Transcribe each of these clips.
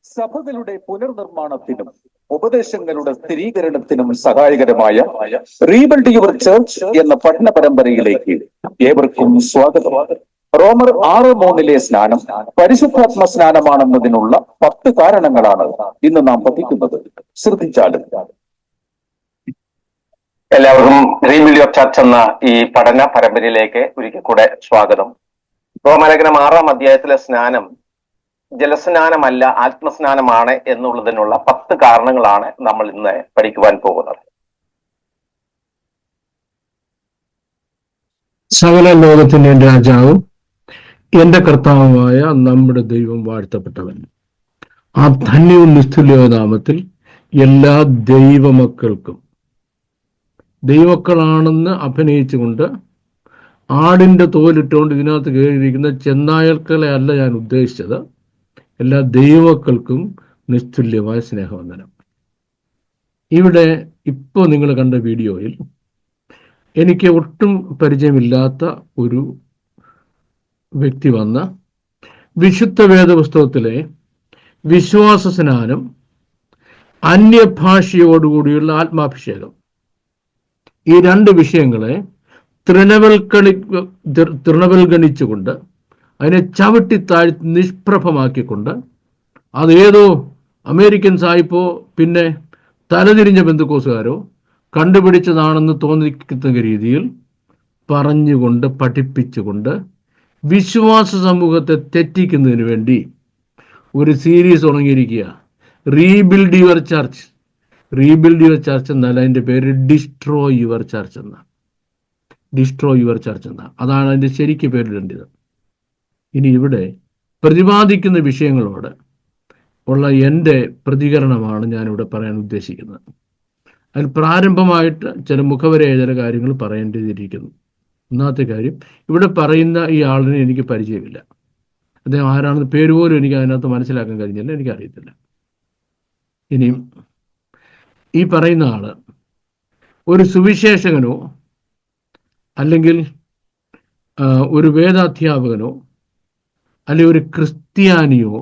സഭകളുടെ പുനർനിർമ്മാണത്തിനും ഉപദേശങ്ങളുടെ സ്ഥിരീകരണത്തിനും സഹായകരമായ rebuild your church എന്ന പഠന പരമ്പരയിലേക്ക് ഏവർക്കും സ്വാഗതം. റോമർ 6:3 സ്നാനം പരിശുദ്ധാത്മ സ്നാനമാണെന്നതിനുള്ള 10 കാരണങ്ങളാണ് ഇന്ന് നാം പഠിക്കുന്നത്. ശ്രദ്ധിച്ചാലും. എല്ലാവർക്കും റീബിൽഡ് യുവർ ചർച്ച് എന്ന ഈ പഠന പരമ്പരയിലേക്ക് ഒരിക്കൽ കൂടെ സ്വാഗതം. റോമാലേഖനം 6-ാം അധ്യായത്തിലെ സ്നാനം ജലസ്നാനമല്ല, ആത്മസ്നാനമാണ് എന്നുള്ളതിനുള്ള 10 കാരണങ്ങളാണ് നമ്മൾ ഇന്ന് പഠിക്കുവാൻ പോകുന്നത്. സകല ലോകത്തിന്റെ രാജാവും എന്റെ കർത്താവുമായ നമ്മുടെ ദൈവം വാഴ്ത്തപ്പെട്ടവൻ. ആ ധന്യവും നിസ്തുല്യവും നാമത്തിൽ എല്ലാ ദൈവമക്കൾക്കും ദൈവമക്കളാണെന്ന് അഭിനയിച്ചുകൊണ്ട് ആടിന്റെ തോലിട്ടുകൊണ്ട് ഇതിനകത്ത് കയറിയിരിക്കുന്ന ചെന്നായൽക്കളെ അല്ല ഞാൻ ഉദ്ദേശിച്ചത്. എല്ലാ ദൈവമക്കൾക്കും നിസ്തുല്യമായ സ്നേഹവന്ദനം. ഇവിടെ ഇപ്പോൾ നിങ്ങൾ കണ്ട വീഡിയോയിൽ എനിക്ക് ഒട്ടും പരിചയമില്ലാത്ത ഒരു വ്യക്തി വന്ന വിശുദ്ധ വേദപുസ്തകത്തിലെ വിശ്വാസ സ്നാനം, അന്യഭാഷയോടുകൂടിയുള്ള ആത്മാഭിഷേകം, ഈ 2 വിഷയങ്ങളെ തൃണവൽഗണിച്ചുകൊണ്ട് അതിനെ ചവിട്ടി താഴ്ത്തി നിഷ്പ്രഭമാക്കിക്കൊണ്ട് അതേതോ അമേരിക്കൻ സായിപ്പോ പിന്നെ തലതിരിഞ്ഞ ബന്ധുക്കോസുകാരോ കണ്ടുപിടിച്ചതാണെന്ന് തോന്നിക്കുന്ന രീതിയിൽ പറഞ്ഞുകൊണ്ട് പഠിപ്പിച്ചുകൊണ്ട് വിശ്വാസ സമൂഹത്തെ തെറ്റിക്കുന്നതിന് വേണ്ടി ഒരു സീരീസ് തുടങ്ങിയിരിക്കുക. Rebuild your church. Rebuild your church എന്നല്ല, അതിൻ്റെ പേര് ഡിസ്ട്രോയ് യുവർ ചർച്ച് എന്ന. ഡിസ്ട്രോയ് യുവർ ചർച്ച് എന്ന, അതാണ് അതിൻ്റെ ശരിക്ക് പേരിടേണ്ടത്. ഇനി ഇവിടെ പ്രതിപാദിക്കുന്ന വിഷയങ്ങളോട് ഉള്ള എൻ്റെ പ്രതികരണമാണ് ഞാനിവിടെ പറയാൻ ഉദ്ദേശിക്കുന്നത്. അതിൽ പ്രാരംഭമായിട്ട് ചില മുഖവരയായ ചില കാര്യങ്ങൾ പറയേണ്ടിയിരിക്കുന്നു. ഒന്നാമത്തെ കാര്യം, ഇവിടെ പറയുന്ന ഈ ആളിനെ എനിക്ക് പരിചയമില്ല. അദ്ദേഹം ആരാണെന്ന് പേര് പോലും എനിക്ക് അതിനകത്ത് മനസ്സിലാക്കാൻ കഴിഞ്ഞില്ല, എനിക്കറിയത്തില്ല. ഇനിയും ഈ പറയുന്ന ആള് ഒരു സുവിശേഷകനോ അല്ലെങ്കിൽ ഒരു വേദാധ്യാപകനോ അല്ലെങ്കിൽ ഒരു ക്രിസ്ത്യാനിയോ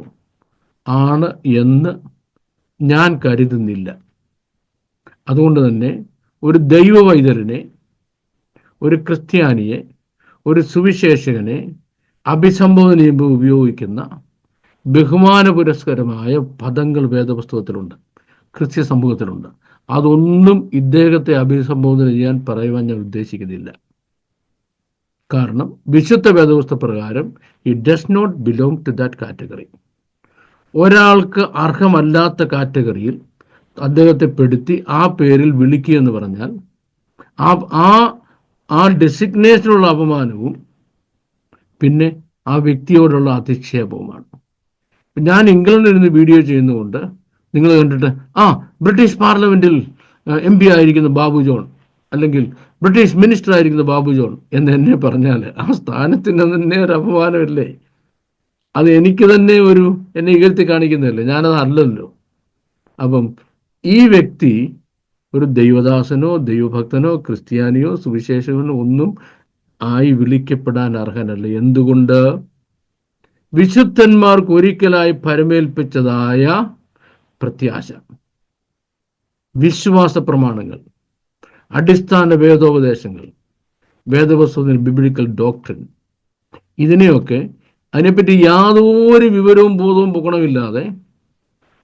ആണ് എന്ന് ഞാൻ കരുതുന്നില്ല. അതുകൊണ്ട് തന്നെ ഒരു ദൈവവൈദ്യരനെ, ഒരു ക്രിസ്ത്യാനിയെ, ഒരു സുവിശേഷകനെ അഭിസംബോധന ചെയ്യുമ്പോൾ ഉപയോഗിക്കുന്ന ബഹുമാനപുരസ്കരമായ പദങ്ങൾ വേദപുസ്തകത്തിലുണ്ട്, ക്രിസ്ത്യ സമൂഹത്തിലുണ്ട്. അതൊന്നും ഇദ്ദേഹത്തെ അഭിസംബോധന ചെയ്യാൻ പറയുവാൻ ഞാൻ ഉദ്ദേശിക്കുന്നില്ല. കാരണം വിശുദ്ധ വേദപുസ്തക പ്രകാരം it does not belong to that category. ഒരാൾക്ക് അർഹമല്ലാത്ത കാറ്റഗറിയിൽ അദ്ദേഹത്തെ പെടുത്തി ആ പേരിൽ വിളിക്കുക എന്ന് പറഞ്ഞാൽ ആ ഡെസിഗ്നേഷനുള്ള അപമാനവും പിന്നെ ആ വ്യക്തിയോടുള്ള അധിക്ഷേപവുമാണ്. ഞാൻ ഇംഗ്ലണ്ടിൽ നിന്ന് വീഡിയോ ചെയ്യുന്നതുകൊണ്ട് നിങ്ങൾ കണ്ടിട്ട് ബ്രിട്ടീഷ് പാർലമെന്റിൽ MP ആയിരിക്കുന്ന ബാബു ജോൺ അല്ലെങ്കിൽ ബ്രിട്ടീഷ് മിനിസ്റ്റർ ആയിരിക്കുന്ന ബാബു ജോൺ എന്ന് എന്നെ പറഞ്ഞാൽ ആ സ്ഥാനത്തിന് തന്നെ ഒരു അപമാനമല്ലേ? അത് എനിക്ക് തന്നെ എന്നെ ഇകഴ്ത്തി കാണിക്കുന്നതല്ലേ? ഞാനത് അല്ലല്ലോ. അപ്പം ഈ വ്യക്തി ഒരു ദൈവദാസനോ ദൈവഭക്തനോ ക്രിസ്ത്യാനിയോ സുവിശേഷകനോ ഒന്നും ആയി വിളിക്കപ്പെടാൻ അർഹനല്ല. എന്തുകൊണ്ട്? വിശുദ്ധന്മാർക്ക് ഒരിക്കലായി പരമേൽപ്പിച്ചതായ പ്രത്യാശ, വിശ്വാസ പ്രമാണങ്ങൾ, അടിസ്ഥാന വേദോപദേശങ്ങൾ, വേദപുസ്തകത്തിൽ ബിബ്ലിക്കൽ ഡോക്ട്രിൻ, ഇതിനെയൊക്കെ അതിനെപ്പറ്റി യാതൊരു വിവരവും ബോധവും പൊക്കണമില്ലാതെ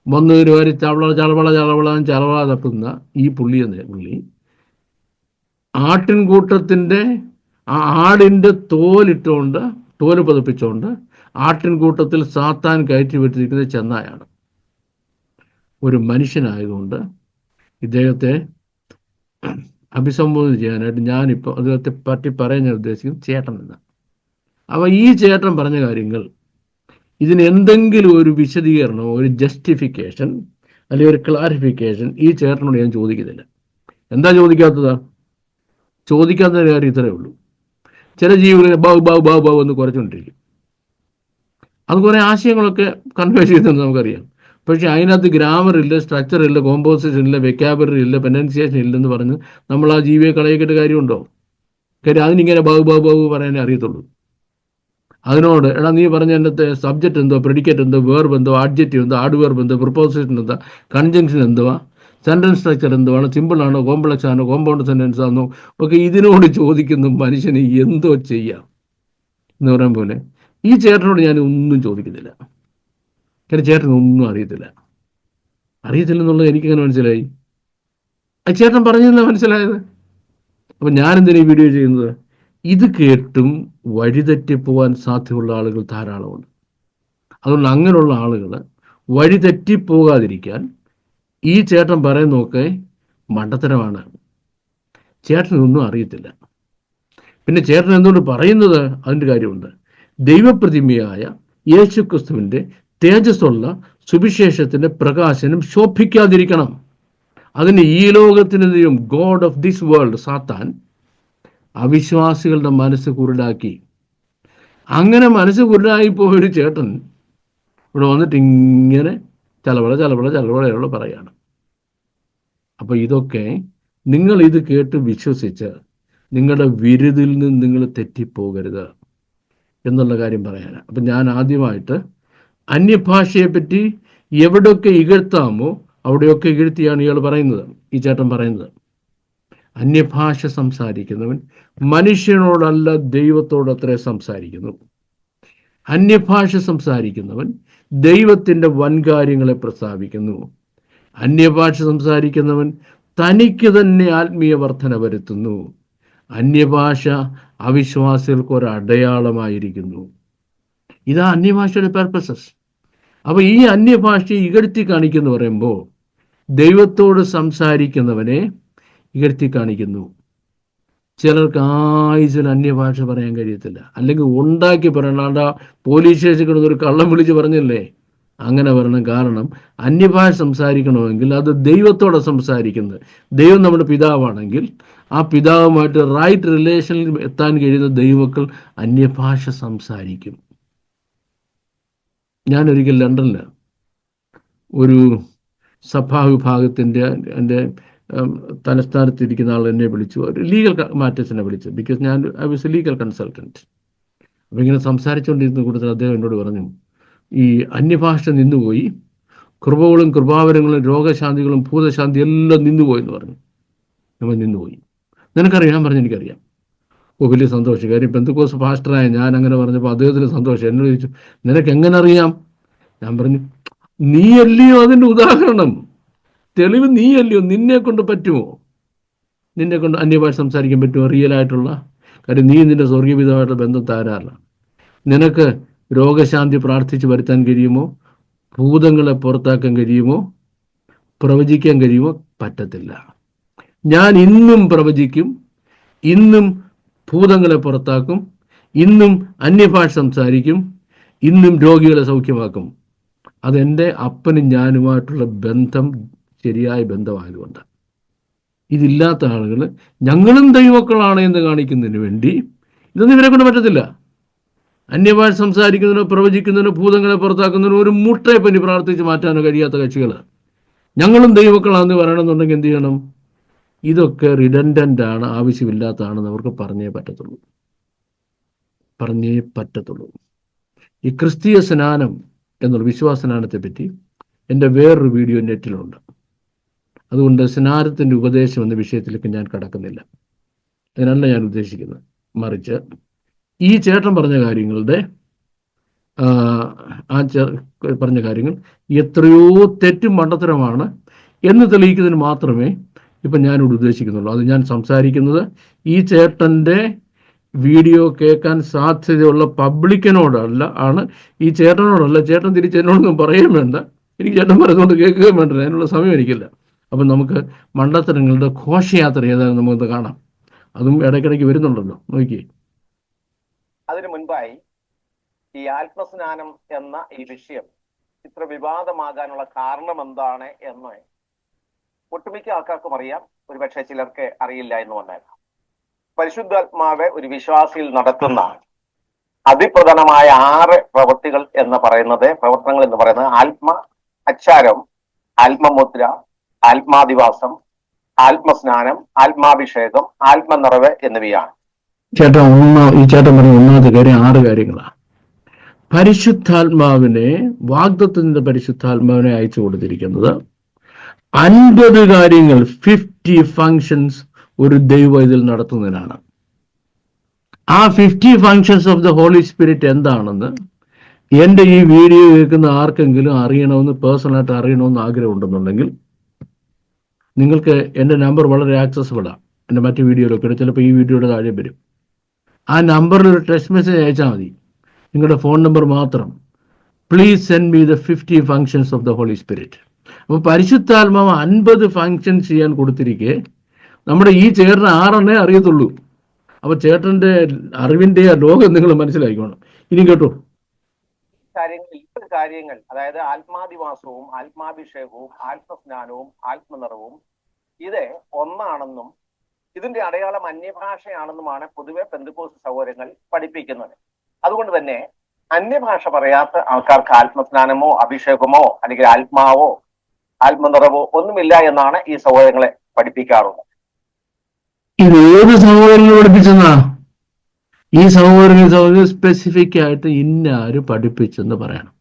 വന്നൊരു വരെ ചളവള തപ്പുന്ന ഈ പുള്ളി ആട്ടിൻകൂട്ടത്തിൻ്റെ ആടിൻ്റെ തോല് പതിപ്പിച്ചുകൊണ്ട് ആട്ടിൻകൂട്ടത്തിൽ സാത്താൻ കയറ്റി വിട്ടിരിക്കുന്ന ചെന്നായാണ്. ഒരു മനുഷ്യനായതുകൊണ്ട് ഇദ്ദേഹത്തെ അഭിസംബോധന ചെയ്യാനായിട്ട് ഞാനിപ്പോൾ അദ്ദേഹത്തെ പറ്റി പറയാൻ ഞാൻ ഉദ്ദേശിക്കുന്നത് ചേട്ടൻ എന്നാണ്. അപ്പോൾ ഈ ചേട്ടൻ പറഞ്ഞ കാര്യങ്ങൾ, ഇതിന് എന്തെങ്കിലും ഒരു വിശദീകരണമോ ഒരു ജസ്റ്റിഫിക്കേഷൻ അല്ലെങ്കിൽ ഒരു ക്ലാരിഫിക്കേഷൻ ഈ ചേട്ടനോട് ഞാൻ ചോദിക്കുന്നില്ല. എന്താ ചോദിക്കാത്ത കാര്യം ഇത്രയേ ഉള്ളൂ. ചില ജീവികളെ ബാബു എന്ന് കുറച്ചുകൊണ്ടിരിക്കും. അത് കുറേ ആശയങ്ങളൊക്കെ കൺവേ ചെയ്തെന്ന് നമുക്കറിയാം. പക്ഷെ അതിനകത്ത് ഗ്രാമർ ഇല്ല, സ്ട്രക്ചർ ഇല്ല, കോമ്പോസിഷൻ ഇല്ല, വെക്കാബുലറി ഇല്ല, പെനൻസിയേഷൻ ഇല്ലെന്ന് പറഞ്ഞ് നമ്മൾ ആ ജീവിയെ കളയിക്കേണ്ട കാര്യമുണ്ടോ? കാര്യം അതിനിങ്ങനെ ബാബു പറയാനേ അറിയത്തുള്ളൂ. അതിനോട് എടാ നീ പറഞ്ഞ എൻ്റെ സബ്ജക്റ്റ് എന്തോ, പ്രെഡിക്കേറ്റ് എന്തോ, വേർബ് എന്തോ, ആഡ്ജക്റ്റീവ് എന്തോ, ആഡ് വേർബ് എന്തോ, പ്രിപ്പോസിഷൻ എന്തോ, കൺജങ്ഷൻ എന്തുവാ, സെൻറ്റൻസ് സ്ട്രക്ചർ എന്തുവാണ്, സിമ്പിൾ ആണോ, കോംപ്ലക്സ് ആണോ, കോമ്പൗണ്ട് സെൻറ്റൻസ് ആണോ, ഒക്കെ ഇതിനോട് ചോദിക്കുന്ന മനുഷ്യന് എന്തോ ചെയ്യാം എന്ന് പറയാൻ പോലെ ഈ ചേട്ടനോട് ഞാൻ ഒന്നും ചോദിക്കുന്നില്ല. കാരണം ചേട്ടന് ഒന്നും അറിയത്തില്ലെന്നുള്ളത് എനിക്കങ്ങനെ മനസ്സിലായി. ആ ചേട്ടൻ പറഞ്ഞതല്ല മനസ്സിലായത്. അപ്പം ഞാനെന്തിനാ ഈ വീഡിയോ ചെയ്യുന്നത്? ഇത് കേട്ടും വഴിതെറ്റിപ്പോവാൻ സാധ്യതയുള്ള ആളുകൾ ധാരാളമുണ്ട്. അതുകൊണ്ട് അങ്ങനെയുള്ള ആളുകൾ വഴിതെറ്റിപ്പോകാതിരിക്കാൻ ഈ ചേട്ടൻ പറയുന്നതൊക്കെ മണ്ടത്തരമാണ്. ചേട്ടനൊന്നും അറിയത്തില്ല. പിന്നെ ചേട്ടൻ എന്തുകൊണ്ട് പറയുന്നത്? അതിൻ്റെ കാര്യമുണ്ട്. ദൈവപ്രതിമയായ യേശുക്രിസ്തുവിൻ്റെ തേജസ്സുള്ള സുവിശേഷത്തിൻ്റെ പ്രകാശനം ശോഭിക്കാതിരിക്കണം. അതിന് ഈ ലോകത്തിനെതിരും ഗോഡ് ഓഫ് ദിസ് വേൾഡ് സാത്താൻ അവിശ്വാസികളുടെ മനസ്സ് കുരുടാക്കി. അങ്ങനെ മനസ്സ് കുരുടായി പോയൊരു ചേട്ടൻ ഇവിടെ വന്നിട്ട് ഇങ്ങനെ ചലവള പറയാണ്. അപ്പൊ ഇതൊക്കെ നിങ്ങൾ ഇത് കേട്ട് വിശ്വസിച്ച് നിങ്ങളുടെ വിരുതിൽ നിന്ന് നിങ്ങൾ തെറ്റിപ്പോകരുത് എന്നുള്ള കാര്യം പറയാനാണ്. അപ്പം ഞാൻ ആദ്യമായിട്ട് അന്യഭാഷയെപ്പറ്റി എവിടെയൊക്കെ ഇകഴ്ത്താമോ അവിടെയൊക്കെ ഇകഴ്ത്തിയാണ് ഇയാൾ പറയുന്നത്, ഈ ചേട്ടൻ പറയുന്നത്. അന്യഭാഷ സംസാരിക്കുന്നവൻ മനുഷ്യനോടല്ല ദൈവത്തോടത്രേ സംസാരിക്കുന്നു. അന്യഭാഷ സംസാരിക്കുന്നവൻ ദൈവത്തിൻ്റെ വൻകാര്യങ്ങളെ പ്രസ്താവിക്കുന്നു. അന്യഭാഷ സംസാരിക്കുന്നവൻ തനിക്ക് തന്നെ ആത്മീയ വർധന വരുത്തുന്നു. അന്യഭാഷ അവിശ്വാസികൾക്ക് ഒരു അടയാളമായിരിക്കുന്നു. ഇതാ അന്യഭാഷയുടെ പർപ്പസസ്. അപ്പൊ ഈ അന്യഭാഷയെ ഇകഴ്ത്തി കാണിക്കുന്നു പറയുമ്പോൾ ദൈവത്തോട് സംസാരിക്കുന്നവനെ ഇകഴ്ത്തി കാണിക്കുന്നു. ചിലർക്ക് ആയുസിൽ അന്യഭാഷ പറയാൻ കഴിയത്തില്ല, അല്ലെങ്കിൽ ഉണ്ടാക്കി പറയണം. പോലീസ് സ്റ്റേഷനിൽ ഒരു കള്ളം വിളിച്ച് പറഞ്ഞില്ലേ, അങ്ങനെ പറയണം. കാരണം അന്യഭാഷ സംസാരിക്കണമെങ്കിൽ അത് ദൈവത്തോടെ സംസാരിക്കുന്നത്. ദൈവം നമ്മുടെ പിതാവാണെങ്കിൽ ആ പിതാവുമായിട്ട് റൈറ്റ് റിലേഷനിൽ എത്താൻ കഴിയുന്ന ദൈവമക്കൾ അന്യഭാഷ സംസാരിക്കും. ഞാനൊരിക്കൽ ലണ്ടനിൽ ഒരു സഭാവിഭാഗത്തിൻ്റെ എൻ്റെ തലസ്ഥാനത്തിരിക്കുന്ന ആൾ എന്നെ വിളിച്ചു, ഒരു ലീഗൽ മാറ്റേഴ്സിനെ വിളിച്ചു. Because I was A legal consultant. അപ്പം ഇങ്ങനെ സംസാരിച്ചുകൊണ്ടിരുന്ന കൂട്ടത്തിൽ അദ്ദേഹം എന്നോട് പറഞ്ഞു, ഈ അന്യഭാഷ നിന്നുപോയി, കൃപകളും കൃപാവരങ്ങളും രോഗശാന്തികളും ഭൂതശാന്തി എല്ലാം നിന്നുപോയി എന്ന് പറഞ്ഞു. നമ്മൾ നിന്നുപോയി. നിനക്കറിയാം? ഞാൻ പറഞ്ഞു എനിക്കറിയാം. ഓ, വലിയ സന്തോഷം. കാര്യം പെന്തക്കോസ്ത് പാസ്റ്ററായ ഞാൻ അങ്ങനെ പറഞ്ഞപ്പോൾ അദ്ദേഹത്തിന് സന്തോഷം. എന്നോട് ചോദിച്ചു, നിനക്ക് എങ്ങനെ അറിയാം? ഞാൻ പറഞ്ഞു, നീയല്ലയോ അതിൻ്റെ ഉദാഹരണം, തെളിവ് നീയല്ലയോ, നിന്നെ കൊണ്ട് പറ്റുമോ? നിന്നെ കൊണ്ട് അന്യഭാഷ സംസാരിക്കാൻ പറ്റുമോ? റിയലായിട്ടുള്ള കാര്യം നീ നിന്റെ സ്വർഗീയപിതാവായിട്ടുള്ള ബന്ധം താരാറില്ല. നിനക്ക് രോഗശാന്തി പ്രാർത്ഥിച്ച് വരുത്താൻ കഴിയുമോ? ഭൂതങ്ങളെ പുറത്താക്കാൻ കഴിയുമോ? പ്രവചിക്കാൻ കഴിയുമോ? പറ്റത്തില്ല. ഞാൻ ഇന്നും പ്രവചിക്കും, ഇന്നും ഭൂതങ്ങളെ പുറത്താക്കും, ഇന്നും അന്യഭാഷ സംസാരിക്കും, ഇന്നും രോഗികളെ സൗഖ്യമാക്കും. അതെൻ്റെ അപ്പനും ഞാനുമായിട്ടുള്ള ബന്ധം ശരിയായ ബന്ധമായതുകൊണ്ട്. ഇതില്ലാത്ത ആളുകൾ ഞങ്ങളും ദൈവമക്കളാണ് എന്ന് കാണിക്കുന്നതിന് വേണ്ടി ഇതൊന്നും ഇവരെ കൊണ്ട് പറ്റത്തില്ല. അന്യഭാഷ സംസാരിക്കുന്നതിനോ പ്രവചിക്കുന്നതിനോ ഭൂതങ്ങളെ പുറത്താക്കുന്നതിനോ ഒരു മുട്ടയെ പറ്റി പ്രാർത്ഥിച്ച് മാറ്റാനോ കഴിയാത്ത കക്ഷികൾ ഞങ്ങളും ദൈവമക്കളാണെന്ന് പറയണമെന്നുണ്ടെങ്കിൽ എന്ത് ചെയ്യണം? ഇതൊക്കെ റിഡൻഡൻ്റ് ആണ്, ആവശ്യമില്ലാത്തതാണെന്ന് അവർക്ക് പറഞ്ഞേ പറ്റത്തുള്ളൂ. ഈ ക്രിസ്തീയ സ്നാനം എന്നുള്ള വിശ്വാസ സ്നാനത്തെ പറ്റി എൻ്റെ വേറൊരു വീഡിയോ നെറ്റിലുണ്ട്. അതുകൊണ്ട് സ്നാനത്തിൻ്റെ ഉപദേശം എന്ന വിഷയത്തിലേക്ക് ഞാൻ കടക്കുന്നില്ല. അതിനല്ല ഞാൻ ഉദ്ദേശിക്കുന്നത്. മറിച്ച് ഈ ചേട്ടൻ പറഞ്ഞ കാര്യങ്ങളുടെ പറഞ്ഞ കാര്യങ്ങൾ എത്രയോ തെറ്റും മണ്ടത്തരമാണ് എന്ന് തെളിയിക്കുന്നതിന് മാത്രമേ ഇപ്പം ഞാനിവിടെ ഉദ്ദേശിക്കുന്നുള്ളൂ. അത് ഞാൻ സംസാരിക്കുന്നത് ഈ ചേട്ടൻ്റെ വീഡിയോ കേൾക്കാൻ സാധ്യതയുള്ള പബ്ലിക്കിനോടല്ല ആണ്, ഈ ചേട്ടനോടല്ല. ചേട്ടൻ തിരിച്ച് എന്നോടൊന്നും പറയുകയും വേണ്ട, എനിക്ക് ചേട്ടൻ പറയുന്നതുകൊണ്ട് കേൾക്കുകയും വേണ്ട, അതിനുള്ള സമയം എനിക്കില്ല. അപ്പം നമുക്ക് മണ്ടത്തരങ്ങളുടെ ഘോഷയാത്ര ഏതായാലും നമുക്കത് കാണാം. അതും ഇടയ്ക്കിടയ്ക്ക് വരുന്നുണ്ടല്ലോ, നോക്കിയേ. അതിനു മുൻപായി ഈ ആത്മസ്നാനം എന്ന ഈ വിഷയം ഇത്ര വിവാദമാകാനുള്ള കാരണം എന്താണ് എന്ന് ഒട്ടുമിക്ക ആൾക്കാർക്കും അറിയാം, ഒരുപക്ഷെ ചിലർക്ക് അറിയില്ല എന്ന് വന്നേക്കാം. പരിശുദ്ധാത്മാവ് ഒരു വിശ്വാസിയിൽ നടത്തുന്ന അതിപ്രധാനമായ 6 പ്രവർത്തനങ്ങൾ എന്ന് പറയുന്നത് ആത്മ അച്ചാരം, ആത്മമുദ്ര, ആത്മാദിവാസം, ആത്മസ്നാനം, ആത്മാഭിഷേകം, ആത്മനിറവ് എന്നിവയാണ്. ഈ ചേട്ടൻ പറഞ്ഞ ഒന്നാമത്തെ കാര്യം 6 കാര്യങ്ങളാണ്. പരിശുദ്ധാത്മാവിനെ, വാഗ്ദത്തത്തിന്റെ പരിശുദ്ധാത്മാവിനെ അയച്ചു കൊടുത്തിരിക്കുന്നത് 50 കാര്യങ്ങൾ, 50 ഫങ്ഷൻസ് ഒരു ദൈവം ഇതിൽ നടത്തുന്നതിനാണ്. ആ 50 functions of the holy spirit എന്താണെന്ന് എൻ്റെ ഈ വീഡിയോ കേൾക്കുന്ന ആർക്കെങ്കിലും അറിയണമെന്ന്, പേഴ്സണലായിട്ട് അറിയണമെന്ന് ആഗ്രഹം ഉണ്ടെന്നുണ്ടെങ്കിൽ നിങ്ങൾക്ക് എൻ്റെ നമ്പർ വളരെ ആക്സസിബിളാണ്. എൻ്റെ മറ്റു വീഡിയോയിലൊക്കെ ചിലപ്പോൾ ഈ വീഡിയോയുടെ താഴെ വരും. ആ നമ്പറിൽ ഒരു ടെക്സ്റ്റ് മെസ്സേജ് അയച്ചാൽ മതി, നിങ്ങളുടെ ഫോൺ നമ്പർ മാത്രം. Please send me the 50 functions of the holy spirit. അപ്പോൾ പരിശുദ്ധാത്മാവ് 50 ഫങ്ഷൻ ചെയ്യാൻ കൊടുത്തിരിക്കെ നമ്മുടെ ഈ ചേട്ടന് 6 അറിയത്തുള്ളൂ. അപ്പൊ ചേട്ടന്റെ അറിവിന്റെ ലോകം നിങ്ങൾ മനസ്സിലാക്കിക്കോണം. ഇനി കേട്ടോ, കാര്യങ്ങൾ അതായത് ആത്മാദിവാസവും ആത്മാഭിഷേകവും ആത്മസ്നാനവും ആത്മനിറവും ഇത് ഒന്നാണെന്നും ഇതിന്റെ അടയാളം അന്യഭാഷയാണെന്നുമാണ് പൊതുവെ പെന്തക്കോസ്ത് സഹോദരങ്ങൾ പഠിപ്പിക്കുന്നത്. അതുകൊണ്ട് തന്നെ അന്യഭാഷ പറയാത്ത ആൾക്കാർക്ക് ആത്മസ്നാനമോ അഭിഷേകമോ അല്ലെങ്കിൽ ആത്മാവോ ആത്മനിറവോ ഒന്നുമില്ല എന്നാണ് ഈ സഹോദരങ്ങളെ പഠിപ്പിക്കാറുള്ളത്. ഇത് ഏത് സഹോദരങ്ങൾ പഠിപ്പിച്ചെന്നാ? ഈ സഹോദരങ്ങൾ സ്പെസിഫിക് ആയിട്ട് ഇന്നാര് പഠിപ്പിച്ചെന്ന് പറയണം.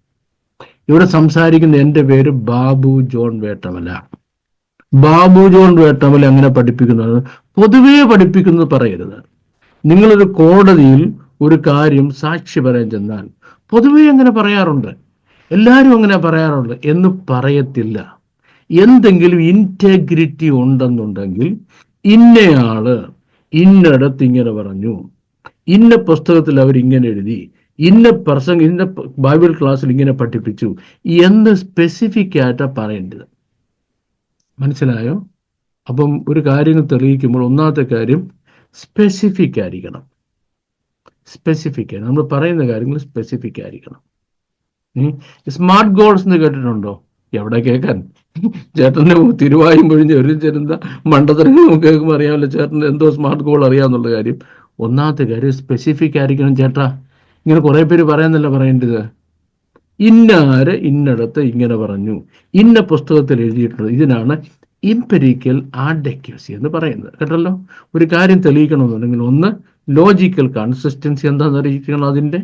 ഇവിടെ സംസാരിക്കുന്ന എൻ്റെ പേര് ബാബു ജോൺ വേട്ടമല. ബാബു ജോൺ വേട്ടമല അങ്ങനെ പഠിപ്പിക്കുന്നത്, പൊതുവേ പഠിപ്പിക്കുന്നത് പറയരുത്. നിങ്ങളൊരു കോടതിയിൽ ഒരു കാര്യം സാക്ഷി പറയാൻ ചെന്നാൽ പൊതുവേ അങ്ങനെ പറയാറുണ്ട്, എല്ലാവരും അങ്ങനെ പറയാറുണ്ട് എന്ന് പറയത്തില്ല. എന്തെങ്കിലും ഇന്റഗ്രിറ്റി ഉണ്ടെന്നുണ്ടെങ്കിൽ ഇന്നയാള് ഇന്നടത്ത് ഇങ്ങനെ പറഞ്ഞു, ഇന്ന പുസ്തകത്തിൽ അവരിങ്ങനെ എഴുതി, ഇന്ന ബൈബിൾ ക്ലാസ്സിൽ ഇങ്ങനെ പഠിപ്പിച്ചു എന്ന് സ്പെസിഫിക് ആയിട്ടാണ് പറയേണ്ടത്. മനസ്സിലായോ? അപ്പം ഒരു കാര്യങ്ങൾ തെളിയിക്കുമ്പോൾ ഒന്നാമത്തെ കാര്യം സ്പെസിഫിക് ആയിരിക്കണം. നമ്മൾ പറയുന്ന കാര്യങ്ങൾ സ്പെസിഫിക് ആയിരിക്കണം. സ്മാർട്ട് ഗോൾസ് എന്ന് കേട്ടിട്ടുണ്ടോ? എവിടെ കേൾക്കാൻ? ചേട്ടൻ്റെ തിരുവായും പൊഴിഞ്ഞ് ഒരു ചെരുന്ന മണ്ടത്തരങ്ങൾ നമുക്ക് കേൾക്കുമ്പോൾ അറിയാമല്ലോ ചേട്ടന് എന്തോ സ്മാർട്ട് ഗോൾ അറിയാമെന്നുള്ള കാര്യം. ഒന്നാമത്തെ കാര്യം സ്പെസിഫിക് ആയിരിക്കണം ചേട്ടാ. ഇങ്ങനെ കുറെ പേര് പറയാന്നല്ല പറയേണ്ടത്. ഇന്നാര് ഇന്നടത്ത് ഇങ്ങനെ പറഞ്ഞു, ഇന്ന പുസ്തകത്തിൽ എഴുതിയിട്ടുണ്ട്. ഇതിനാണ് ഇംപെരിക്കൽ ആഡക്യൂസി എന്ന് പറയുന്നത്. കേട്ടല്ലോ? ഒരു കാര്യം തെളിയിക്കണമെന്നുണ്ടെങ്കിൽ ഒന്ന് ലോജിക്കൽ കൺസിസ്റ്റൻസി എന്താണെന്ന് അറിയിക്കണം, അതിൻ്റെ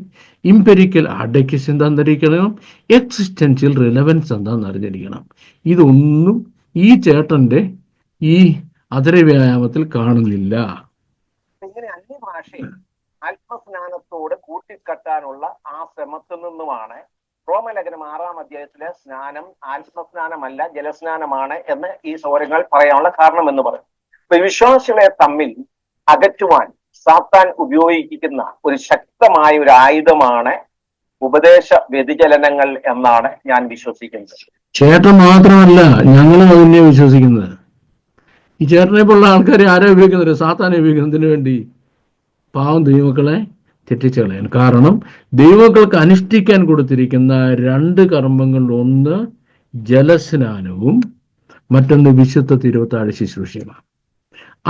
ഇംപെരിക്കൽ ആഡക്യൂസി എന്താണെന്ന് അറിയിക്കണം, എക്സിസ്റ്റൻഷ്യൽ റിലവൻസ് എന്താണെന്ന് അറിഞ്ഞിരിക്കണം. ഇതൊന്നും ഈ ചേട്ടന്റെ ഈ അതര വ്യായാമത്തിൽ കാണുന്നില്ല. ഇങ്ങനെ അന്യഭാഷയെ ആത്മസ്നാനത്തോട് കൂട്ടിക്കെട്ടാനുള്ള ആ ശ്രമത്തിൽ നിന്നുമാണ് റോമലേഖനം 6-ാം അധ്യായത്തിലെ സ്നാനം ആത്മസ്നാനമല്ല ജലസ്നാനമാണ് എന്ന് ഈ സൗരങ്ങൾ പറയാനുള്ള കാരണം എന്ന് പറയും. ഇപ്പൊ വിശ്വാസികളെ തമ്മിൽ അകറ്റുവാൻ സാത്താൻ ഉപയോഗിക്കുന്ന ഒരു ശക്തമായ ഒരു ആയുധമാണ് ഉപദേശ വ്യതിചലനങ്ങൾ എന്നാണ് ഞാൻ വിശ്വസിക്കുന്നത്. ചേട്ടൻ മാത്രമല്ല, ഞങ്ങളും അതിനെ വിശ്വസിക്കുന്നത്. ഈ ചേട്ടനെ പോലുള്ള ആൾക്കാരെ ആരാ ഉപയോഗിക്കുന്നത്? സാത്താനെ ഉപയോഗിക്കുന്നതിന് വേണ്ടി പാവം ദൈവമക്കളെ തെറ്റിച്ച് കളയാൻ. കാരണം ദൈവമക്കൾക്ക് അനുഷ്ഠിക്കാൻ കൊടുത്തിരിക്കുന്ന 2 കർമ്മങ്ങൾ, ഒന്ന് ജലസ്നാനവും മറ്റൊന്ന് വിശുദ്ധ തിരുവത്താഴ ശുശ്രൂഷയുമാണ്.